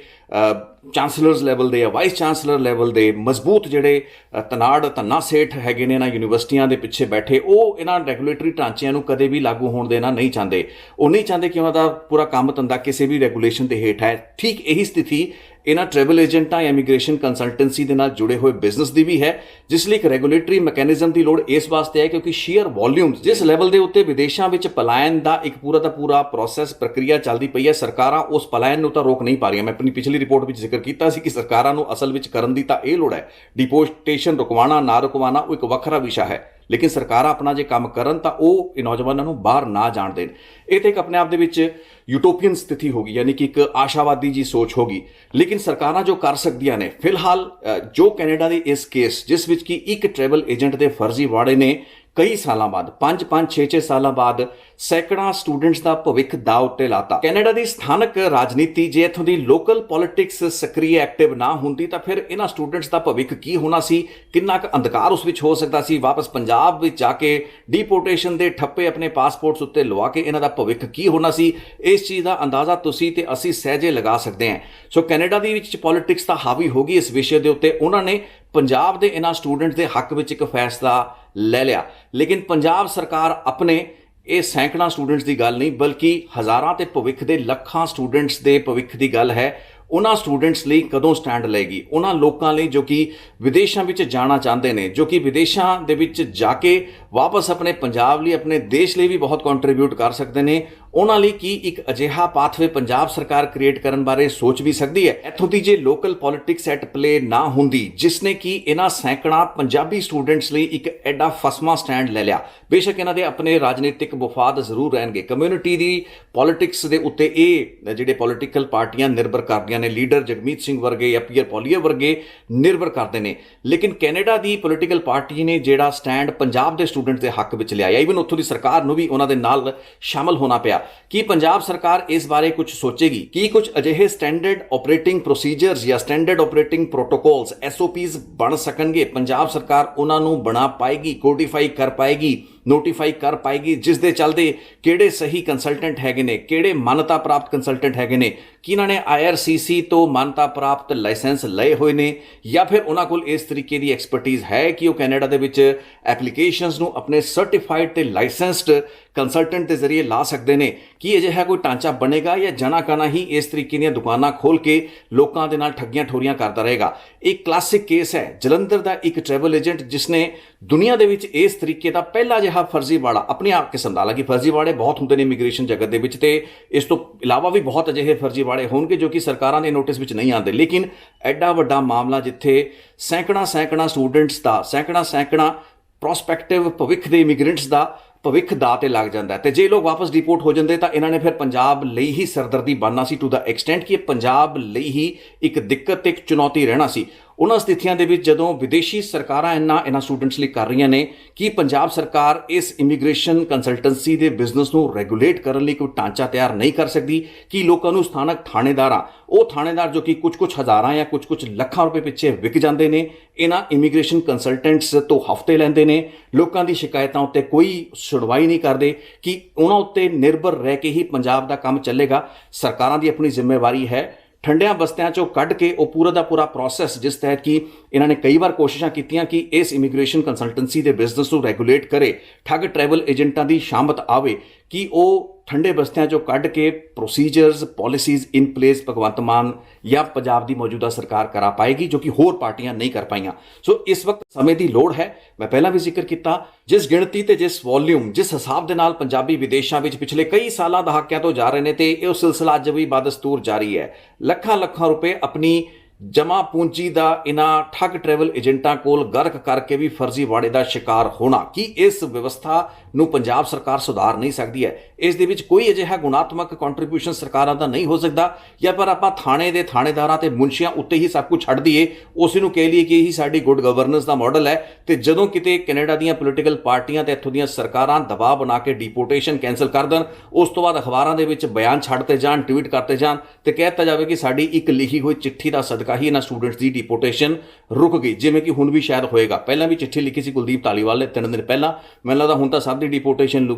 ਚਾਂਸਲਰਸ ਲੈਵਲ ਦੇ ਜਾਂ ਵਾਈਸ ਚਾਂਸਲਰ ਲੈਵਲ ਦੇ ਮਜ਼ਬੂਤ ਜਿਹੜੇ ਧੰਨਾ ਸੇਠ ਹੈਗੇ ਨੇ ਇਹਨਾਂ ਯੂਨੀਵਰਸਿਟੀਆਂ ਦੇ ਪਿੱਛੇ ਬੈਠੇ, ਉਹ ਇਹਨਾਂ ਰੈਗੂਲੇਟਰੀ ਢਾਂਚਿਆਂ ਨੂੰ ਕਦੇ ਵੀ ਲਾਗੂ ਹੋਣ ਦੇਣਾ ਨਹੀਂ ਚਾਹੁੰਦੇ। ਉਹ ਨਹੀਂ ਚਾਹੁੰਦੇ ਕਿ ਉਹਨਾਂ ਦਾ ਪੂਰਾ ਕੰਮ ਧੰਦਾ ਕਿਸੇ ਵੀ ਰੈਗੂਲੇਸ਼ਨ ਦੇ ਹੇਠ ਹੈ। ਠੀਕ ਇਹੀ ਸਥਿਤੀ ਇਹਨਾਂ ਟਰੈਵਲ ਏਜੰਟਾਂ ਜਾਂ ਇਮੀਗ੍ਰੇਸ਼ਨ ਕੰਸਲਟੈਂਸੀ ਦੇ ਨਾਲ ਜੁੜੇ ਹੋਏ ਬਿਜ਼ਨਸ ਦੀ ਵੀ ਹੈ, ਜਿਸ ਲਈ ਇੱਕ ਰੈਗੂਲੇਟਰੀ ਮੈਕੈਨਿਜ਼ਮ ਦੀ ਲੋੜ ਇਸ ਵਾਸਤੇ ਹੈ ਕਿਉਂਕਿ ਸ਼ੀਅਰ ਵੋਲਿਊਮਸ ਜਿਸ ਲੈਵਲ ਦੇ ਉੱਤੇ ਵਿਦੇਸ਼ਾਂ ਵਿੱਚ ਪਲਾਇਨ ਦਾ ਇੱਕ ਪੂਰਾ ਦਾ ਪੂਰਾ ਪ੍ਰੋਸੈਸ ਪ੍ਰਕਿਰਿਆ ਚੱਲਦੀ ਪਈ ਹੈ, ਸਰਕਾਰਾਂ ਉਸ ਪਲਾਇਨ ਨੂੰ ਤਾਂ ਰੋਕ ਨਹੀਂ ਪਾ ਰਹੀਆਂ। ਮੈਂ ਆਪਣੀ ਪਿਛਲੀ ਰਿਪੋਰਟ ਵਿੱਚ ਜ਼ਿਕਰ ਕੀਤਾ ਸੀ ਕਿ ਸਰਕਾਰਾਂ ਨੂੰ ਅਸਲ ਵਿੱਚ ਕਰਨ ਦੀ ਤਾਂ ਇਹ ਲੋੜ ਹੈ, ਡਿਪੋਰਟੇਸ਼ਨ ਰੁਕਵਾਉਣਾ ਨਾ ਰੁਕਵਾਉਣਾ ਉਹ ਇੱਕ ਵੱਖਰਾ ਵਿਸ਼ਾ ਹੈ, ਲੇਕਿਨ ਸਰਕਾਰਾਂ ਆਪਣਾ ਜੇ ਕੰਮ ਕਰਨ ਤਾਂ ਉਹ ਇਹ ਨੌਜਵਾਨਾਂ ਨੂੰ ਬਾਹਰ ਨਾ ਜਾਣ ਦੇਣ। ਇਹ ਤਾਂ ਇੱਕ ਆਪਣੇ ਆਪ ਦੇ ਵਿੱਚ ਯੂਟੋਪੀਅਨ ਸਥਿਤੀ ਹੋਗੀ, ਯਾਨੀ ਕਿ ਇੱਕ ਆਸ਼ਾਵਾਦੀ ਜੀ ਸੋਚ ਹੋਗੀ। ਲੇਕਿਨ ਸਰਕਾਰਾਂ ਜੋ ਕਰ ਸਕਦੀਆਂ ਨੇ ਫਿਲਹਾਲ, ਜੋ ਕੈਨੇਡਾ ਦੀ ਇਸ ਕੇਸ ਜਿਸ ਵਿੱਚ ਕਿ ਇੱਕ ਟਰੈਵਲ ਏਜੰਟ ਦੇ ਫਰਜ਼ੀ ਵਾੜੇ ਨੇ ਕਈ ਸਾਲਾਂ ਬਾਅਦ 5-5 6-6 ਸਾਲਾਂ ਬਾਅਦ ਸੈਂਕੜਾਂ ਸਟੂਡੈਂਟਸ ਦਾ ਭਵਿੱਖ ਦਾਅ ਉੱਤੇ ਲਾਤਾ। ਕੈਨੇਡਾ ਦੀ ਸਥਾਨਕ ਰਾਜਨੀਤੀ ਜੇ ਇੱਥੋਂ ਦੀ ਲੋਕਲ ਪੋਲਿਟਿਕਸ ਸਕਰੀਏ ਐਕਟਿਵ ਨਾ ਹੁੰਦੀ ਤਾਂ ਫਿਰ ਇਹਨਾਂ ਸਟੂਡੈਂਟਸ ਦਾ ਭਵਿੱਖ ਕੀ ਹੋਣਾ ਸੀ, ਕਿੰਨਾ ਕੁ ਅੰਧਕਾਰ ਉਸ ਵਿੱਚ ਹੋ ਸਕਦਾ ਸੀ। ਵਾਪਸ ਪੰਜਾਬ ਵਿੱਚ ਜਾ ਕੇ ਡੀਪੋਰਟੇਸ਼ਨ ਦੇ ਠੱਪੇ ਆਪਣੇ ਪਾਸਪੋਰਟਸ ਉੱਤੇ ਲਵਾ ਕੇ ਇਹਨਾਂ ਦਾ ਭਵਿੱਖ ਕੀ ਹੋਣਾ ਸੀ, ਇਸ ਚੀਜ਼ ਦਾ ਅੰਦਾਜ਼ਾ ਤੁਸੀਂ ਤੇ ਅਸੀਂ ਸਹਿਜੇ ਲਗਾ ਸਕਦੇ ਹਾਂ। ਸੋ ਕੈਨੇਡਾ ਦੀ ਵਿੱਚ ਪੋਲਿਟਿਕਸ ਤਾਂ ਹਾਵੀ ਹੋ ਗਈ ਇਸ ਵਿਸ਼ੇ ਦੇ ਉੱਤੇ। ਉਹਨਾਂ ਨੇ ਪੰਜਾਬ ਦੇ ਇਹਨਾਂ ਸਟੂਡੈਂਟਸ ਦੇ ਹੱਕ ਵਿੱਚ ਇੱਕ ਫੈਸਲਾ ਲੈ ਲਿਆ, ਲੇਕਿਨ ਪੰਜਾਬ ਸਰਕਾਰ ਆਪਣੇ ਇਹ ਸੈਂਕੜਾਂ ਸਟੂਡੈਂਟਸ ਦੀ ਗੱਲ ਨਹੀਂ ਬਲਕਿ ਹਜ਼ਾਰਾਂ ਤੇ ਭਵਿੱਖ ਦੇ ਲੱਖਾਂ ਸਟੂਡੈਂਟਸ ਦੇ ਭਵਿੱਖ ਦੀ ਗੱਲ ਹੈ। ਉਹਨਾਂ ਸਟੂਡੈਂਟਸ ਲਈ ਕਦੋਂ ਸਟੈਂਡ ਲਏਗੀ? ਉਹਨਾਂ ਲੋਕਾਂ ਲਈ ਜੋ ਕਿ ਵਿਦੇਸ਼ਾਂ ਵਿੱਚ ਜਾਣਾ ਚਾਹੁੰਦੇ ਨੇ, ਜੋ ਕਿ ਵਿਦੇਸ਼ਾਂ ਦੇ ਵਿੱਚ ਜਾ ਕੇ ਵਾਪਸ ਆਪਣੇ ਪੰਜਾਬ ਲਈ, ਆਪਣੇ ਦੇਸ਼ ਲਈ ਵੀ ਬਹੁਤ ਕੰਟਰੀਬਿਊਟ ਕਰ ਸਕਦੇ ਨੇ, ਉਹਨਾਂ ਲਈ ਕੀ ਇੱਕ ਅਜਿਹਾ ਪਾਥਵੇ ਪੰਜਾਬ ਸਰਕਾਰ ਕ੍ਰੀਏਟ ਕਰਨ ਬਾਰੇ ਸੋਚ ਵੀ ਸਕਦੀ ਹੈ? ਇੱਥੋਂ ਦੀ ਜੇ ਲੋਕਲ ਪੋਲਿਟਿਕਸ ਐਟ ਪਲੇ ਨਾ ਹੁੰਦੀ ਜਿਸ ਨੇ ਕਿ ਇਹਨਾਂ ਸੈਂਕੜਾਂ ਪੰਜਾਬੀ ਸਟੂਡੈਂਟਸ ਲਈ ਇੱਕ ਐਡਾ ਫਸਮਾ ਸਟੈਂਡ ਲੈ ਲਿਆ, ਬੇਸ਼ੱਕ ਇਹਨਾਂ ਦੇ ਆਪਣੇ ਰਾਜਨੀਤਿਕ ਵਫਾਦ ਜ਼ਰੂਰ ਰਹਿਣਗੇ, ਕਮਿਊਨਿਟੀ ਦੀ ਪੋਲਿਟਿਕਸ ਦੇ ਉੱਤੇ ਇਹ ਜਿਹੜੇ ਪੋਲੀਟੀਕਲ ਪਾਰਟੀਆਂ ਨਿਰਭਰ ਕਰਦੀਆਂ ਨੇ, ਲੀਡਰ ਜਗਮੀਤ ਸਿੰਘ ਵਰਗੇ ਜਾਂ ਪੀਅਰ ਪੋਲੀਅਰ ਵਰਗੇ ਨਿਰਭਰ ਕਰਦੇ ਨੇ, ਲੇਕਿਨ ਕੈਨੇਡਾ ਦੀ ਪੋਲੀਟੀਕਲ ਪਾਰਟੀ ਨੇ ਜਿਹੜਾ ਸਟੈਂਡ ਪੰਜਾਬ ਦੇ ਸਟੂਡੈਂਟ ਦੇ ਹੱਕ ਵਿੱਚ ਲਿਆ, ਈਵਨ ਉੱਥੋਂ ਦੀ ਸਰਕਾਰ ਨੂੰ ਵੀ ਉਹਨਾਂ ਦੇ ਨਾਲ ਸ਼ਾਮਲ ਹੋਣਾ ਪਿਆ। ਕੀ ਪੰਜਾਬ ਸਰਕਾਰ ਇਸ ਬਾਰੇ ਕੁਝ ਸੋਚੇਗੀ? ਕੀ ਕੁਝ ਅਜਿਹੇ ਸਟੈਂਡਰਡ ਆਪਰੇਟਿੰਗ ਪ੍ਰੋਸੀਜਰਸ ਜਾਂ ਸਟੈਂਡਰਡ ਆਪਰੇਟਿੰਗ ਪ੍ਰੋਟੋਕੋਲਸ SOPs ਬਣ ਸਕਣਗੇ? ਪੰਜਾਬ ਸਰਕਾਰ ਉਹਨਾਂ ਨੂੰ ਬਣਾ ਪਾਏਗੀ, ਕੋਡੀਫਾਈ ਕਰ ਪਾਏਗੀ, ਨੋਟੀਫਾਈ ਕਰ ਪਾਏਗੀ, ਜਿਸ ਦੇ ਚੱਲਦੇ ਕਿਹੜੇ ਸਹੀ ਕੰਸਲਟੈਂਟ ਹੈਗੇ ਨੇ, ਕਿਹੜੇ ਮਾਨਤਾ ਪ੍ਰਾਪਤ ਕੰਸਲਟੈਂਟ ਹੈਗੇ ਨੇ, ਕਿ ਇਹਨਾਂ ਨੇ IRCC ਤੋਂ ਮਾਨਤਾ ਪ੍ਰਾਪਤ ਲਾਇਸੈਂਸ ਲਏ ਹੋਏ ਨੇ, ਜਾਂ ਫਿਰ ਉਹਨਾਂ ਕੋਲ ਇਸ ਤਰੀਕੇ ਦੀ ਐਕਸਪਰਟੀਜ਼ ਹੈ ਕਿ ਉਹ ਕੈਨੇਡਾ ਦੇ ਵਿੱਚ ਐਪਲੀਕੇਸ਼ਨਸ ਨੂੰ ਆਪਣੇ ਸਰਟੀਫਾਈਡ ਤੇ ਲਾਇਸੈਂਸਡ ਕੰਸਲਟੈਂਟ ਦੇ ਜ਼ਰੀਏ ਲਾ ਸਕਦੇ ਨੇ। ਕੀ ਅਜਿਹਾ ਕੋਈ ਢਾਂਚਾ ਬਣੇਗਾ ਜਾਂ ਜਣਾ ਖਣਾ ਹੀ ਇਸ ਤਰੀਕੇ ਦੀਆਂ ਦੁਕਾਨਾਂ ਖੋਲ੍ਹ ਕੇ ਲੋਕਾਂ ਦੇ ਨਾਲ ਠੱਗੀਆਂ ਠੋਰੀਆਂ ਕਰਦਾ ਰਹੇਗਾ? ਇੱਕ ਕਲਾਸਿਕ ਕੇਸ ਹੈ ਜਲੰਧਰ ਦਾ ਇੱਕ ਟਰੈਵਲ ਏਜੰਟ ਜਿਸ ਨੇ ਦੁਨੀਆ ਦੇ ਵਿੱਚ ਇਸ ਤਰੀਕੇ ਦਾ ਪਹਿਲਾ ਜਿਹਾ ਫਰਜ਼ੀਵਾੜਾ ਆਪਣੀ ਆਪ ਕਿਸਮ ਦਾ, ਹਾਲਾਂਕਿ ਫਰਜ਼ੀਵਾੜੇ ਬਹੁਤ ਹੁੰਦੇ ਨੇ ਇਮੀਗ੍ਰੇਸ਼ਨ ਜਗਤ ਦੇ ਵਿੱਚ, ਤੇ ਇਸ ਤੋਂ ਇਲਾਵਾ ਵੀ ਬਹੁਤ ਅਜਿਹੇ ਫਰਜ਼ੀਵਾੜੇ ਹੋਣਗੇ ਜੋ ਕਿ ਸਰਕਾਰਾਂ ਦੇ ਨੋਟਿਸ ਵਿੱਚ ਨਹੀਂ ਆਉਂਦੇ, ਲੇਕਿਨ ਐਡਾ ਵੱਡਾ ਮਾਮਲਾ ਜਿੱਥੇ ਸੈਂਕੜਾ ਸਟੂਡੈਂਟਸ ਦਾ, ਸੈਂਕੜਾ ਪ੍ਰੋਸਪੈਕਟਿਵ ਭਵਿੱਖ ਦੇ ਇਮੀਗ੍ਰੈਂਟਸ ਦਾ ਭਵਿੱਖ ਦਾਅ ਤੇ ਲੱਗ ਜਾਂਦਾ ਹੈ। ਤੇ ਜੇ ਲੋਕ ਵਾਪਸ ਡਿਪੋਰਟ ਹੋ ਜਾਂਦੇ ਤਾਂ ਇਹਨਾਂ ਨੇ ਫਿਰ ਪੰਜਾਬ ਲਈ ਹੀ ਸਰਦਰਦੀ ਬਣਨਾ ਸੀ, ਟੂ ਦਾ ਐਕਸਟੈਂਟ ਕਿ ਇਹ ਪੰਜਾਬ ਲਈ ਹੀ ਇੱਕ ਦਿੱਕਤ ਤੇ ਇੱਕ ਚੁਣੌਤੀ ਰਹਿਣਾ ਸੀ। ਉਹਨਾਂ ਸਥਿਤੀਆਂ ਦੇ ਵਿੱਚ ਜਦੋਂ ਵਿਦੇਸ਼ੀ ਸਰਕਾਰਾਂ ਇਹਨਾਂ ਸਟੂਡੈਂਟਸ ਲਈ ਕਰ ਰਹੀਆਂ ਨੇ, ਕਿ ਪੰਜਾਬ ਸਰਕਾਰ ਇਸ ਇਮੀਗ੍ਰੇਸ਼ਨ ਕੰਸਲਟੈਂਸੀ ਦੇ ਬਿਜ਼ਨਸ ਨੂੰ ਰੈਗੂਲੇਟ ਕਰਨ ਲਈ ਕੋਈ ਢਾਂਚਾ ਤਿਆਰ ਨਹੀਂ ਕਰ ਸਕਦੀ? ਕਿ ਲੋਕਾਂ ਨੂੰ ਸਥਾਨਕ ਥਾਣੇਦਾਰਾਂ, ਉਹ ਥਾਣੇਦਾਰ ਜੋ ਕਿ ਕੁਝ ਹਜ਼ਾਰਾਂ ਜਾਂ ਕੁਝ ਲੱਖਾਂ ਰੁਪਏ ਪਿੱਛੇ ਵਿਕ ਜਾਂਦੇ ਨੇ, ਇਹਨਾਂ ਇਮੀਗ੍ਰੇਸ਼ਨ ਕੰਸਲਟੈਂਟਸ ਤੋਂ ਹਫ਼ਤੇ ਲੈਂਦੇ ਨੇ, ਲੋਕਾਂ ਦੀ ਸ਼ਿਕਾਇਤਾਂ ਉੱਤੇ ਕੋਈ ਸੁਣਵਾਈ ਨਹੀਂ ਕਰਦੇ, ਕਿ ਉਹਨਾਂ ਉੱਤੇ ਨਿਰਭਰ ਰਹਿ ਕੇ ਹੀ ਪੰਜਾਬ ਦਾ ਕੰਮ ਚੱਲੇਗਾ? ਸਰਕਾਰਾਂ ਦੀ ਆਪਣੀ ਜ਼ਿੰਮੇਵਾਰੀ ਹੈ ਠੰਡਿਆਂ ਬਸਤਿਆਂ ਚੋਂ ਕੱਢ ਕੇ ਉਹ ਪੂਰਾ ਦਾ ਪੂਰਾ ਪ੍ਰੋਸੈਸ, ਜਿਸ ਤਹਿਤ ਕਿ ਇਹਨਾਂ ਨੇ ਕਈ ਵਾਰ ਕੋਸ਼ਿਸ਼ਾਂ ਕੀਤੀਆਂ ਕਿ ਇਸ ਇਮੀਗ੍ਰੇਸ਼ਨ ਕੰਸਲਟੈਂਸੀ ਦੇ ਬਿਜ਼ਨਸ ਨੂੰ ਰੈਗੂਲੇਟ ਕਰੇ, ਠੱਗ ਟਰੈਵਲ ਏਜੰਟਾਂ ਦੀ ਸ਼ਾਮਤ ਆਵੇ, ਕਿ ਉਹ ਠੰਡੇ ਬਸਤਿਆਂ ਚੋਂ ਕੱਢ ਕੇ procedures policies in place Bhagwant Mann ਜਾਂ ਪੰਜਾਬ ਦੀ ਮੌਜੂਦਾ ਸਰਕਾਰ ਕਰਾ ਪਾਏਗੀ, ਜੋ ਕਿ ਹੋਰ ਪਾਰਟੀਆਂ ਨਹੀਂ ਕਰ ਪਾਈਆਂ। ਸੋ ਇਸ ਵਕਤ ਸਮੇਂ ਦੀ ਲੋੜ ਹੈ। ਮੈਂ ਪਹਿਲਾਂ ਵੀ ਜ਼ਿਕਰ ਕੀਤਾ, ਜਿਸ ਗਿਣਤੀ ਤੇ ਜਿਸ ਵੋਲਿਊਮ, ਜਿਸ ਹਿਸਾਬ ਦੇ ਨਾਲ ਪੰਜਾਬੀ ਵਿਦੇਸ਼ਾਂ ਵਿੱਚ ਪਿਛਲੇ ਕਈ ਸਾਲਾਂ ਦਹਾਕਿਆਂ ਤੋਂ ਜਾ ਰਹੇ ਨੇ, ਤੇ ਇਹ ਸਿਲਸਿਲਾ ਅੱਜ ਵੀ ਬਦਸਤੂਰ ਜਾਰੀ ਹੈ। ਲੱਖਾਂ ਰੁਪਏ ਆਪਣੀ ਜਮ੍ਹਾਂ ਪੂੰਜੀ ਦਾ ਇਹਨਾਂ ਠੱਗ ਟਰੈਵਲ ਏਜੰਟਾਂ ਕੋਲ ਗਰਕ ਕਰਕੇ ਵੀ ਫਰਜ਼ੀਵਾੜੇ ਦਾ ਸ਼ਿਕਾਰ ਹੋਣਾ। ਕੀ ਇਸ ਵਿਵਸਥਾ ਨੂੰ ਪੰਜਾਬ ਸਰਕਾਰ ਸੁਧਾਰ ਨਹੀਂ ਸਕਦੀ ਹੈ? ਇਸ ਦੇ ਵਿੱਚ ਕੋਈ ਅਜਿਹਾ ਗੁਣਾਤਮਕ ਕੰਟਰੀਬਿਊਸ਼ਨ ਸਰਕਾਰਾਂ ਦਾ ਨਹੀਂ ਹੋ ਸਕਦਾ? ਜਾਂ ਪਰ ਆਪਾਂ ਥਾਣੇ ਦੇ ਥਾਣੇਦਾਰਾਂ ਤੇ ਮੁਨਸ਼ੀਆਂ ਉੱਤੇ ਹੀ ਸਭ ਕੁਝ ਛੱਡ ਦਈਏ, ਉਸ ਨੂੰ ਕਹਿ ਲਈਏ ਕਿ ਇਹੀ ਸਾਡੀ ਗੁੱਡ ਗਵਰਨੈਂਸ ਦਾ ਮਾਡਲ ਹੈ, ਤੇ ਜਦੋਂ ਕਿਤੇ ਕੈਨੇਡਾ ਦੀਆਂ ਪੋਲੀਟੀਕਲ ਪਾਰਟੀਆਂ ਤੇ ਇੱਥੋਂ ਦੀਆਂ ਸਰਕਾਰਾਂ ਦਬਾਅ ਬਣਾ ਕੇ ਡਿਪੋਰਟੇਸ਼ਨ ਕੈਂਸਲ ਕਰ ਦੇਣ, ਉਸ ਤੋਂ ਬਾਅਦ ਅਖਬਾਰਾਂ ਦੇ ਵਿੱਚ ਬਿਆਨ ਛੱਡਤੇ ਜਾਣ, ਟਵੀਟ ਕਰਤੇ ਜਾਣ, ਤੇ ਕਹਿ ਦਿੱਤਾ ਜਾਵੇ ਕਿ ਸਾਡੀ ਇੱਕ ਲਿਖੀ ਹੋਈ ਚਿੱਠੀ ਦਾ ਸਦਕਾ ਹੀ ਇਹਨਾਂ ਸਟੂਡੈਂਟਸ ਦੀ ਡਿਪੋਰਟੇਸ਼ਨ ਰੁਕ ਗਈ, ਜਿਵੇਂ ਕਿ ਹੁਣ ਵੀ ਸ਼ਾਇਦ ਹੋਏਗਾ। ਪਹਿਲਾਂ ਵੀ ਚਿੱਠੀ ਲਿਖੀ ਸੀ ਕੁਲਦੀਪ ਧਾਲੀਵਾਲ ਨੇ 3 ਦਿਨ ਪਹਿਲਾਂ, ਮੈਨੂੰ ਲੱਗਦਾ ਹੁਣ ਤਾਂ ਸਭ ਦੀ ਡਿਪੋਰਟੇਸ਼ਨ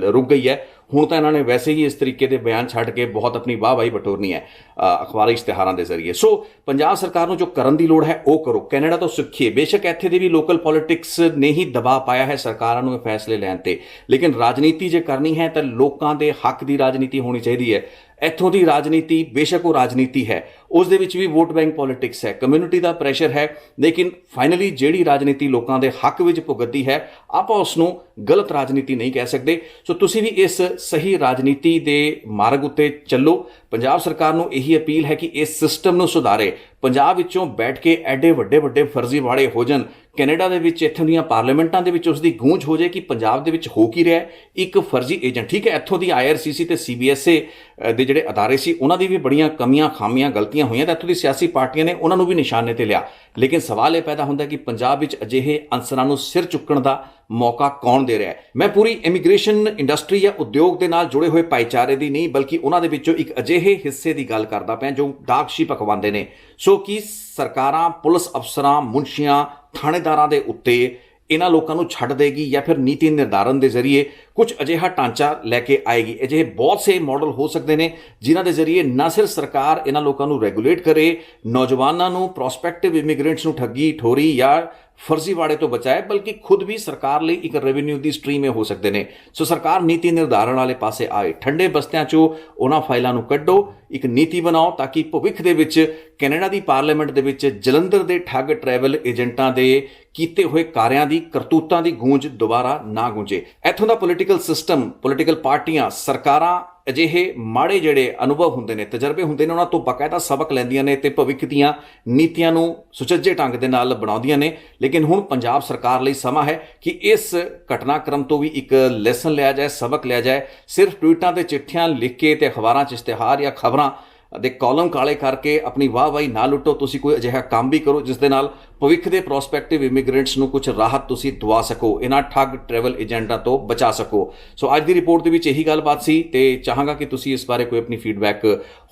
ਰੁਕ ਗਈ ਹੈ। ਹੁਣ ਤਾਂ ਇਹਨਾਂ ਨੇ ਵੈਸੇ ਹੀ ਇਸ ਤਰੀਕੇ ਦੇ ਬਿਆਨ ਛੱਡ ਕੇ ਬਹੁਤ ਆਪਣੀ ਵਾਹਵਾਹੀ ਬਟੋਰਨੀ ਹੈ ਅਖਬਾਰੀ ਇਸ਼ਤਿਹਾਰਾਂ ਦੇ ਜ਼ਰੀਏ। ਸੋ ਪੰਜਾਬ ਸਰਕਾਰ ਨੂੰ ਜੋ ਕਰਨ ਦੀ ਲੋੜ ਹੈ ਉਹ ਕਰੋ, ਕੈਨੇਡਾ ਤੋਂ ਸਿੱਖੀਏ। ਬੇਸ਼ੱਕ ਇੱਥੇ ਦੀ ਵੀ ਲੋਕਲ ਪੋਲਿਟਿਕਸ ਨੇ ਹੀ ਦਬਾਅ ਪਾਇਆ ਹੈ ਸਰਕਾਰਾਂ ਨੂੰ ਇਹ ਫੈਸਲੇ ਲੈਣ ਤੇ, ਲੇਕਿਨ ਰਾਜਨੀਤੀ ਜੇ ਕਰਨੀ ਹੈ ਤਾਂ ਲੋਕਾਂ ਦੇ ਹੱਕ ਦੀ ਰਾਜਨੀਤੀ ਹੋਣੀ ਚਾਹੀਦੀ ਹੈ। ਇੱਥੋਂ ਦੀ ਰਾਜਨੀਤੀ ਬੇਸ਼ੱਕ ਉਹ ਰਾਜਨੀਤੀ ਹੈ, ਉਸ ਦੇ ਵਿੱਚ ਵੀ ਵੋਟ ਬੈਂਕ ਪੋਲਿਟਿਕਸ ਹੈ, ਕਮਿਊਨਿਟੀ ਦਾ ਪ੍ਰੈਸ਼ਰ ਹੈ, ਲੇਕਿਨ ਫਾਈਨਲੀ ਜਿਹੜੀ ਰਾਜਨੀਤੀ ਲੋਕਾਂ ਦੇ ਹੱਕ ਵਿੱਚ ਭੁਗਤਦੀ ਹੈ, ਆਪਾਂ ਉਸ ਨੂੰ ਗਲਤ ਰਾਜਨੀਤੀ ਨਹੀਂ ਕਹਿ ਸਕਦੇ। ਸੋ ਤੁਸੀਂ ਵੀ ਇਸ ਸਹੀ ਰਾਜਨੀਤੀ ਦੇ ਮਾਰਗ ਉੱਤੇ ਚੱਲੋ। ਪੰਜਾਬ ਸਰਕਾਰ ਨੂੰ ਇਹੀ ਅਪੀਲ ਹੈ ਕਿ ਇਸ ਸਿਸਟਮ ਨੂੰ ਸੁਧਾਰੇ। ਪੰਜਾਬ ਵਿੱਚੋਂ ਬੈਠ ਕੇ ਐਡੇ ਵੱਡੇ ਫਰਜ਼ੀਵਾੜੇ ਹੋ ਜਾਣ, ਕੈਨੇਡਾ ਦੇ ਵਿੱਚ ਇੱਥੋਂ ਦੀਆਂ ਪਾਰਲੀਮੈਂਟਾਂ ਦੇ ਵਿੱਚ ਉਸ ਦੀ ਗੂੰਜ ਹੋ ਜਾਏ ਕਿ ਪੰਜਾਬ ਦੇ ਵਿੱਚ ਹੋ ਕੀ ਰਿਹਾ, ਇੱਕ ਫਰਜ਼ੀ ਏਜੰਟ। ਠੀਕ ਹੈ, ਇੱਥੋਂ ਦੀ IRCC ਤੇ CBSA ਦੇ ਜਿਹੜੇ ਅਦਾਰੇ ਸੀ ਉਹਨਾਂ ਦੀ ਵੀ ਬੜੀਆਂ ਕਮੀਆਂ ਖਾਮੀਆਂ ਗਲਤੀਆਂ ਹੋਈਆਂ, ਤੇ ਇੱਥੋਂ ਦੀ ਸਿਆਸੀ ਪਾਰਟੀਆਂ ਨੇ ਉਹਨਾਂ ਨੂੰ ਵੀ ਨਿਸ਼ਾਨੇ ਤੇ ਲਿਆ, ਲੇਕਿਨ ਸਵਾਲ ਇਹ ਪੈਦਾ ਹੁੰਦਾ ਕਿ ਪੰਜਾਬ ਵਿੱਚ ਅਜਿਹੇ ਅਨਸਰਾਂ ਨੂੰ ਸਿਰ ਚੁੱਕਣ ਦਾ ਮੌਕਾ ਕੌਣ ਦੇ ਰਿਹਾ ਹੈ? ਮੈਂ ਪੂਰੀ ਇਮੀਗ੍ਰੇਸ਼ਨ ਇੰਡਸਟਰੀ ਜਾਂ ਉਦਯੋਗ ਦੇ ਨਾਲ ਜੁੜੇ ਹੋਏ ਭਾਈਚਾਰੇ ਦੀ ਨਹੀਂ, ਬਲਕਿ ਉਹਨਾਂ ਦੇ ਵਿੱਚੋਂ ਇੱਕ ਅਜਿਹੇ ਹਿੱਸੇ ਦੀ ਗੱਲ ਕਰਦਾ ਪਿਆ ਜੋ ਦਾਗ ਸ਼ੀ ਪਕਵਾਉਂਦੇ ਨੇ। ਸੋ ਕੀ ਸਰਕਾਰਾਂ, ਪੁਲਿਸ ਅਫਸਰਾਂ, ਮੁਨਸ਼ੀਆਂ, ਥਾਣੇਦਾਰਾਂ ਦੇ ਉੱਤੇ ਇਹਨਾਂ ਲੋਕਾਂ ਨੂੰ ਛੱਡ ਦੇਗੀ, ਜਾਂ ਫਿਰ ਨੀਤੀ ਨਿਰਧਾਰਨ ਦੇ ਜ਼ਰੀਏ ਕੁਝ ਅਜਿਹਾ ਢਾਂਚਾ ਲੈ ਕੇ ਆਏਗੀ? ਅਜਿਹੇ ਬਹੁਤ ਸੇ ਮਾਡਲ ਹੋ ਸਕਦੇ ਨੇ ਜਿਨ੍ਹਾਂ ਦੇ ਜ਼ਰੀਏ ਨਾ ਸਿਰਫ ਸਰਕਾਰ ਇਹਨਾਂ ਲੋਕਾਂ ਨੂੰ ਰੈਗੂਲੇਟ ਕਰੇ, ਨੌਜਵਾਨਾਂ ਨੂੰ, ਪ੍ਰੋਸਪੈਕਟਿਵ ਇਮੀਗ੍ਰੈਂਟਸ ਨੂੰ ਠੱਗੀ ਠੋਰੀ ਜਾਂ ਫਰਜ਼ੀਵਾੜੇ ਤੋਂ ਬਚਾਏ, ਬਲਕਿ ਖੁਦ ਵੀ ਸਰਕਾਰ ਲਈ ਇੱਕ ਰੈਵਨਿਊ ਦੀ ਸਟਰੀਮ ਹੋ ਸਕਦੇ ਨੇ। ਸੋ ਸਰਕਾਰ ਨੀਤੀ ਨਿਰਧਾਰਨ ਵਾਲੇ ਪਾਸੇ ਆਏ, ਠੰਡੇ ਬਸਤਿਆਂ 'ਚੋਂ ਉਹਨਾਂ ਫਾਈਲਾਂ ਨੂੰ ਕੱਢੋ, ਇੱਕ ਨੀਤੀ ਬਣਾਓ ਤਾਂ ਕਿ ਭਵਿੱਖ ਦੇ ਵਿੱਚ ਕੈਨੇਡਾ ਦੀ ਪਾਰਲੀਮੈਂਟ ਦੇ ਵਿੱਚ ਜਲੰਧਰ ਦੇ ਠੱਗ ਟਰੈਵਲ ਏਜੰਟਾਂ ਦੇ ਕੀਤੇ ਹੋਏ ਕਾਰਿਆਂ ਦੀ, ਕਰਤੂਤਾਂ ਦੀ ਗੂੰਜ ਦੁਬਾਰਾ ਨਾ ਗੂੰਜੇ। ਇੱਥੋਂ ਦਾ ਪੋਲੀਟੀਕਲ ਸਿਸਟਮ, ਪੋਲੀਟੀਕਲ ਪਾਰਟੀਆਂ, ਸਰਕਾਰਾਂ ਅਜਿਹੇ ਮਾੜੇ ਜਿਹੜੇ ਅਨੁਭਵ ਹੁੰਦੇ ਨੇ, ਤਜਰਬੇ ਹੁੰਦੇ ਨੇ, ਉਹਨਾਂ ਤੋਂ ਬਾਕਾਇਦਾ ਸਬਕ ਲੈਂਦੀਆਂ ਨੇ ਤੇ ਭਵਿੱਖ ਦੀਆਂ ਨੀਤੀਆਂ ਨੂੰ ਸੁਚੱਜੇ ਢੰਗ ਦੇ ਨਾਲ ਬਣਾਉਂਦੀਆਂ ਨੇ। ਲੇਕਿਨ ਹੁਣ ਪੰਜਾਬ ਸਰਕਾਰ ਲਈ ਸਮਾਂ ਹੈ ਕਿ ਇਸ ਘਟਨਾਕ੍ਰਮ ਤੋਂ ਵੀ ਇੱਕ ਲੈਸਨ ਲਿਆ ਜਾਏ, ਸਬਕ ਲਿਆ ਜਾਏ। ਸਿਰਫ ਟਵੀਟਾਂ ਤੇ ਚਿੱਠੀਆਂ ਲਿਖ ਕੇ ਤੇ ਅਖਬਾਰਾਂ 'ਚ ਇਸ਼ਤਿਹਾਰ ਜਾਂ ਖਬਰਾਂ ਦੇ ਕਾਲਮ ਕਾਲੇ ਕਰਕੇ ਆਪਣੀ ਵਾਹਵਾਹੀ ਨਾ ਲੁੱਟੋ। ਤੁਸੀਂ ਕੋਈ ਅਜਿਹਾ ਕੰਮ ਵੀ ਕਰੋ ਜਿਸ ਦੇ ਨਾਲ ਭਵਿੱਖ ਦੇ ਪ੍ਰੋਸਪੈਕਟਿਵ ਇਮੀਗ੍ਰੈਂਟਸ ਨੂੰ ਕੁਝ ਰਾਹਤ ਤੁਸੀਂ ਦਵਾ ਸਕੋ, ਇਹਨਾਂ ਠੱਗ ਟਰੈਵਲ ਏਜੰਟਾਂ ਤੋਂ ਬਚਾ ਸਕੋ। ਸੋ ਅੱਜ ਦੀ ਰਿਪੋਰਟ ਦੇ ਵਿੱਚ ਇਹੀ ਗੱਲਬਾਤ ਸੀ, ਤੇ ਚਾਹਾਂਗਾ ਕਿ ਤੁਸੀਂ ਇਸ ਬਾਰੇ ਕੋਈ ਆਪਣੀ ਫੀਡਬੈਕ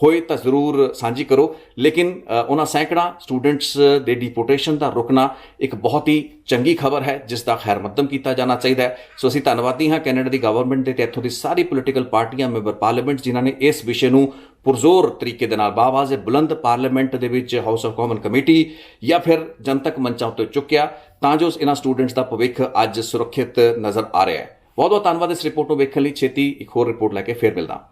ਹੋਏ ਤਾਂ ਜ਼ਰੂਰ ਸਾਂਝੀ ਕਰੋ। ਲੇਕਿਨ ਉਹਨਾਂ ਸੈਂਕੜਾ ਸਟੂਡੈਂਟਸ ਦੇ ਡਿਪੋਰਟੇਸ਼ਨ ਦਾ ਰੁਕਣਾ ਇੱਕ ਬਹੁਤ ਹੀ ਚੰਗੀ ਖਬਰ ਹੈ ਜਿਸ ਦਾ ਖੈਰ ਮਕਦਮ ਕੀਤਾ ਜਾਣਾ ਚਾਹੀਦਾ ਹੈ। ਸੋ ਅਸੀਂ ਧੰਨਵਾਦੀ ਹਾਂ ਕੈਨੇਡਾ ਦੀ ਗਵਰਨਮੈਂਟ ਦੇ ਤੇ ਇੱਥੋਂ ਦੀ ਸਾਰੀ ਪੋਲੀਟੀਕਲ ਪਾਰਟੀਆਂ, ਮੈਂਬਰ ਪਾਰਲੀਮੈਂਟ, ਜਿਨ੍ਹਾਂ ਨੇ ਇਸ ਵਿਸ਼ੇ ਨੂੰ ਪੁਰਜ਼ੋਰ ਤਰੀਕੇ ਦੇ ਨਾਲ ਬਾਵਾਜ਼ ਬੁਲੰਦ ਪਾਰਲੀਮੈਂਟ ਦੇ ਵਿੱਚ, ਹਾਊਸ ਆਫ ਕਾਮਨ ਕਮੇਟੀ ਜਾਂ ਫਿਰ ਜਨਤਕ ਮੰਚਾਂ ਉੱਤੇ ਚੁੱਕਿਆ, ਤਾਂ ਜੋ ਇਹਨਾਂ ਸਟੂਡੈਂਟਸ ਦਾ ਭਵਿੱਖ ਅੱਜ ਸੁਰੱਖਿਅਤ ਨਜ਼ਰ ਆ ਰਿਹਾ ਹੈ। ਬਹੁਤ ਬਹੁਤ ਧੰਨਵਾਦ ਇਸ ਰਿਪੋਰਟ ਨੂੰ ਵੇਖਣ ਲਈ। ਛੇਤੀ ਇੱਕ ਹੋਰ ਰਿਪੋਰਟ ਲੈ ਕੇ ਫੇਰ ਮਿਲਦਾ।